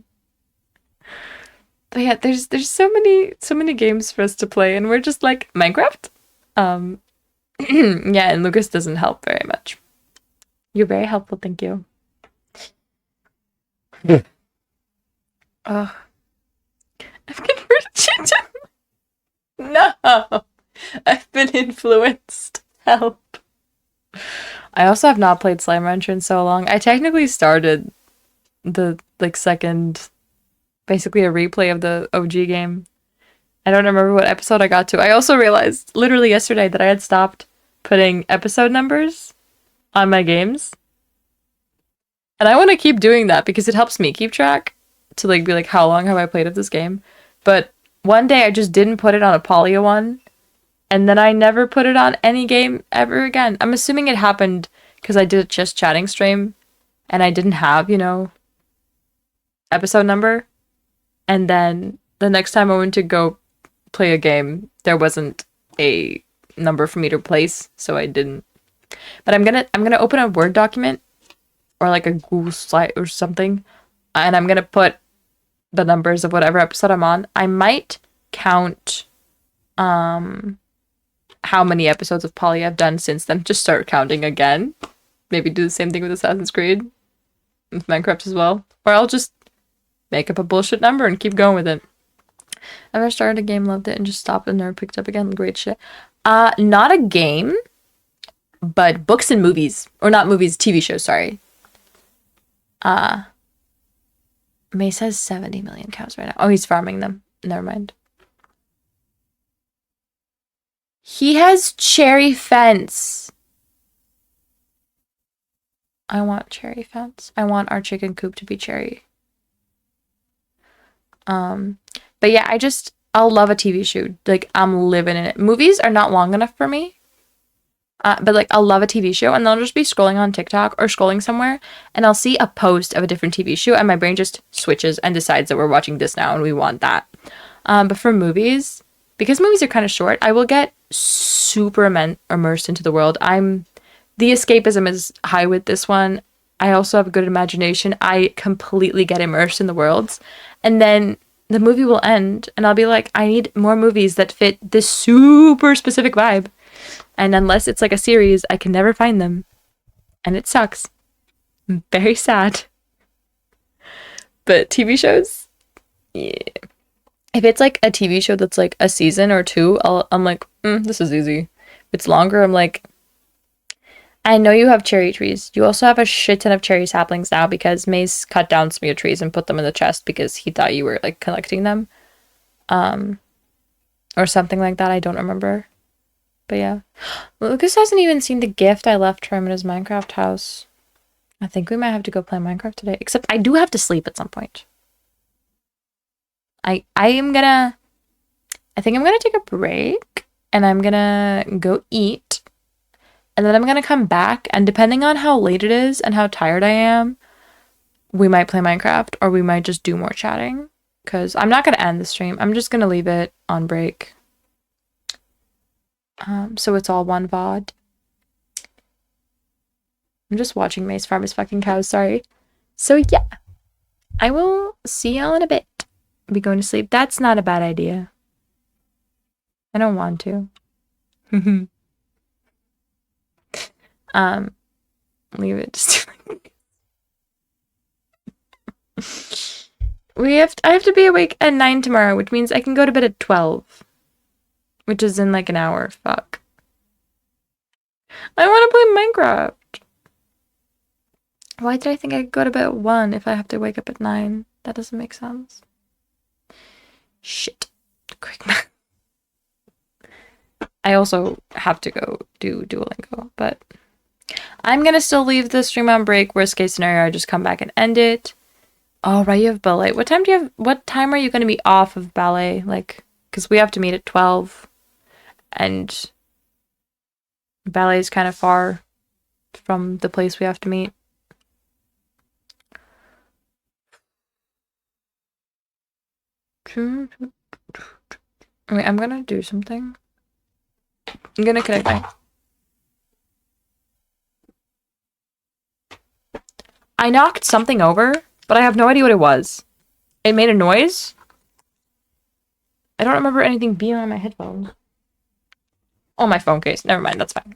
But yeah, there's so many games for us to play, and we're just like Minecraft. Yeah, and Lucas doesn't help very much. You're very helpful, thank you. I've converted. No, I've been influenced. Help. I also have not played Slime Rancher in so long. I technically started the second, basically a replay of the OG game. I don't remember what episode I got to. I also realized literally yesterday that I had stopped putting episode numbers on my games. And I want to keep doing that because it helps me keep track to like be like, how long have I played of this game? But one day I just didn't put it on a Polya one, and then I never put it on any game ever again. I'm assuming it happened because I did a just chatting stream and I didn't have, episode number. And then the next time I went to go play a game, there wasn't a number for me to replace, so I didn't. But I'm gonna open a Word document or like a Google slide or something, and I'm gonna put the numbers of whatever episode I'm on. I might count how many episodes of Poly I've done since then. Just start counting again. Maybe do the same thing with Assassin's Creed, with Minecraft as well. Or I'll just make up a bullshit number and keep going with it. Ever started a game, loved it, and just stopped and never picked up again? Great shit. Not a game, but books and movies. Or not movies, TV shows, sorry. May says 70 million cows right now. Oh, he's farming them. Never mind. He has cherry fence. I want cherry fence. I want our chicken coop to be cherry. But yeah, I'll love a TV show. Like, I'm living in it. Movies are not long enough for me. But like, I'll love a TV show, and then I'll just be scrolling on TikTok or scrolling somewhere, and I'll see a post of a different TV show, and my brain just switches and decides that we're watching this now and we want that. But for movies, because movies are kind of short, I will get super immersed into the world. The escapism is high with this one. I also have a good imagination. I completely get immersed in the worlds, and then the movie will end, and I'll be like, I need more movies that fit this super specific vibe. And unless it's like a series, I can never find them. And it sucks. I'm very sad. But TV shows? Yeah. If it's like a TV show that's like a season or two, I'm like, this is easy. If it's longer, I'm like, I know you have cherry trees. You also have a shit ton of cherry saplings now because Mace cut down some of your trees and put them in the chest because he thought you were like collecting them. Or something like that. I don't remember. But yeah. Lucas hasn't even seen the gift I left for him in his Minecraft house. I think we might have to go play Minecraft today. Except I do have to sleep at some point. I think I'm gonna take a break. And I'm gonna go eat. And then I'm gonna come back. And depending on how late it is and how tired I am, we might play Minecraft. Or we might just do more chatting. Because I'm not gonna end the stream. I'm just gonna leave it on break. So it's all one VOD. I'm just watching Mace farm his fucking cows, sorry. So yeah, I will see y'all in a bit. I'll be going to sleep. That's not a bad idea. I don't want to. Leave it just I have to be awake at 9 tomorrow, which means I can go to bed at 12. Which is in like an hour. Fuck. I want to play Minecraft. Why did I think I could go to bed at 1 if I have to wake up at 9? That doesn't make sense. Shit. Quick math. I also have to go do Duolingo, but I'm gonna still leave the stream on break. Worst case scenario, I just come back and end it. Oh, right, you have ballet. What time are you gonna be off of ballet? Like, because we have to meet at 12. And ballet is kind of far from the place we have to meet. Wait, I'm gonna do something. I'm gonna connect I knocked something over, but I have no idea what it was. It made a noise. I don't remember anything being on my headphones. Oh, my phone case. Never mind, that's fine.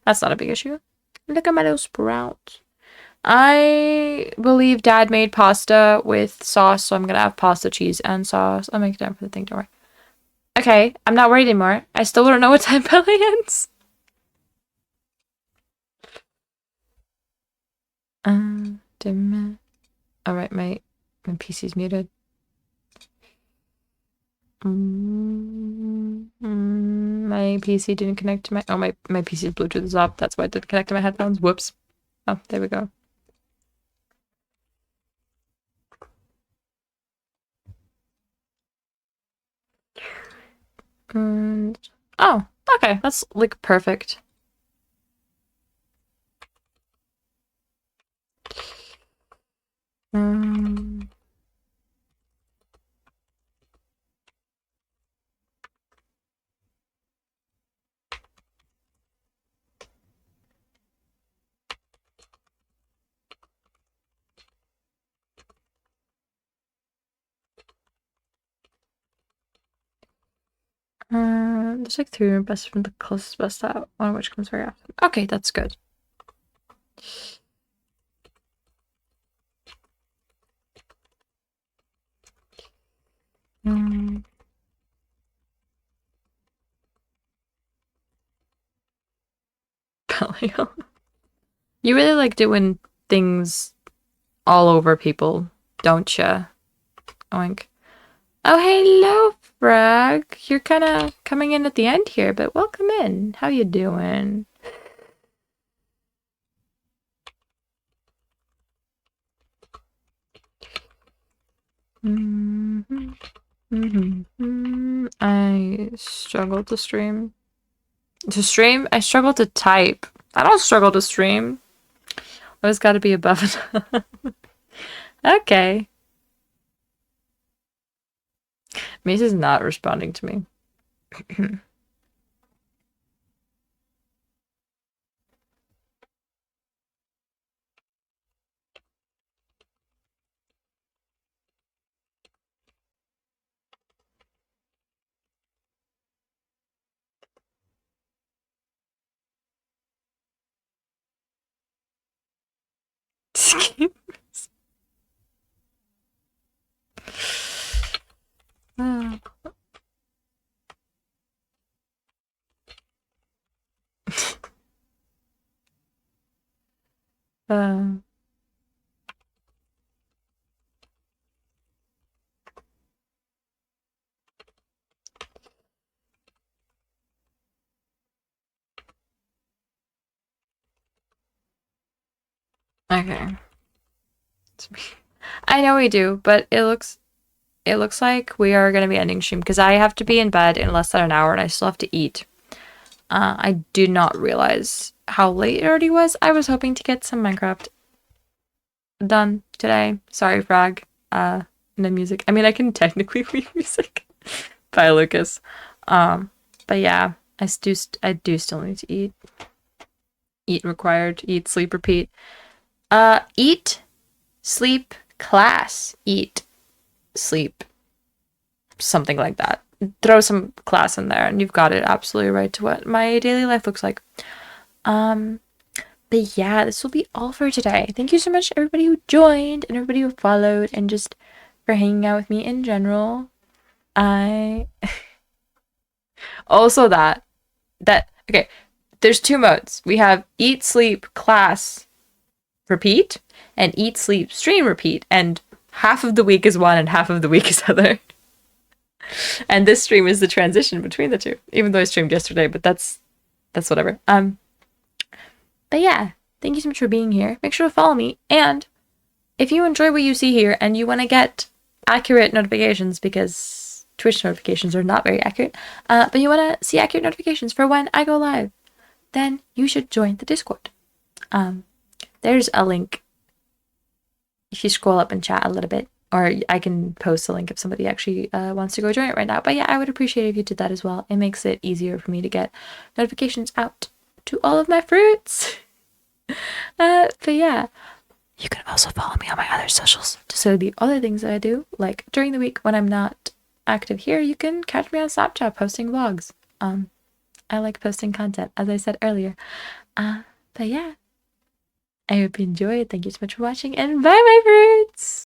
That's not a big issue. Look at my little sprouts. I believe Dad made pasta with sauce, so I'm gonna have pasta, cheese, and sauce. I'll make time for the thing, don't worry. Okay, I'm not worried anymore. I still don't know what time ballet ends. Alright, my PC's muted. My PC didn't connect to my PC's Bluetooth is off. That's why it didn't connect to my headphones. Whoops. Oh, there we go. Oh, okay. That's like perfect. There's like 3 best from the closest best out, one of which comes very often. Okay, that's good. Paleo. You really like doing things all over people, don't ya? Oink. Oh, hello, Frog. You're kind of coming in at the end here, but welcome in. How you doing? I struggle to stream. To stream? I struggle to type. I don't struggle to stream. Always got to be above it. Okay. Mace is not responding to me. Okay. I know we do, but it looks like we are going to be ending stream because I have to be in bed in less than an hour and I still have to eat. I did not realize how late it already was. I was hoping to get some Minecraft done today. Sorry, Frog. No music. I mean, I can technically read music. Bye, Lucas. But yeah, I do still need to eat. Eat required. Eat, sleep, repeat. Eat, sleep, class. Eat, sleep. Something like that. Throw some class in there and you've got it absolutely right to what my daily life looks like. But yeah, this will be all for today. Thank you so much everybody who joined and everybody who followed and just for hanging out with me in general. I also that okay, there's 2 modes. We have eat, sleep, class, repeat, and eat, sleep, stream, repeat, and half of the week is one and half of the week is other. And this stream is the transition between the two, even though I streamed yesterday, but that's whatever. But yeah, thank you so much for being here. Make sure to follow me, and if you enjoy what you see here and you want to get accurate notifications, because Twitch notifications are not very accurate, but you want to see accurate notifications for when I go live, then you should join the Discord. There's a link if you scroll up and chat a little bit, or I can post a link if somebody actually wants to go join it right now. But yeah, I would appreciate it if you did that as well. It makes it easier for me to get notifications out to all of my fruits. But yeah, you can also follow me on my other socials. So the other things that I do, like during the week when I'm not active here, you can catch me on Snapchat posting vlogs. I like posting content, as I said earlier. But yeah, I hope you enjoyed. Thank you so much for watching, and bye, my fruits!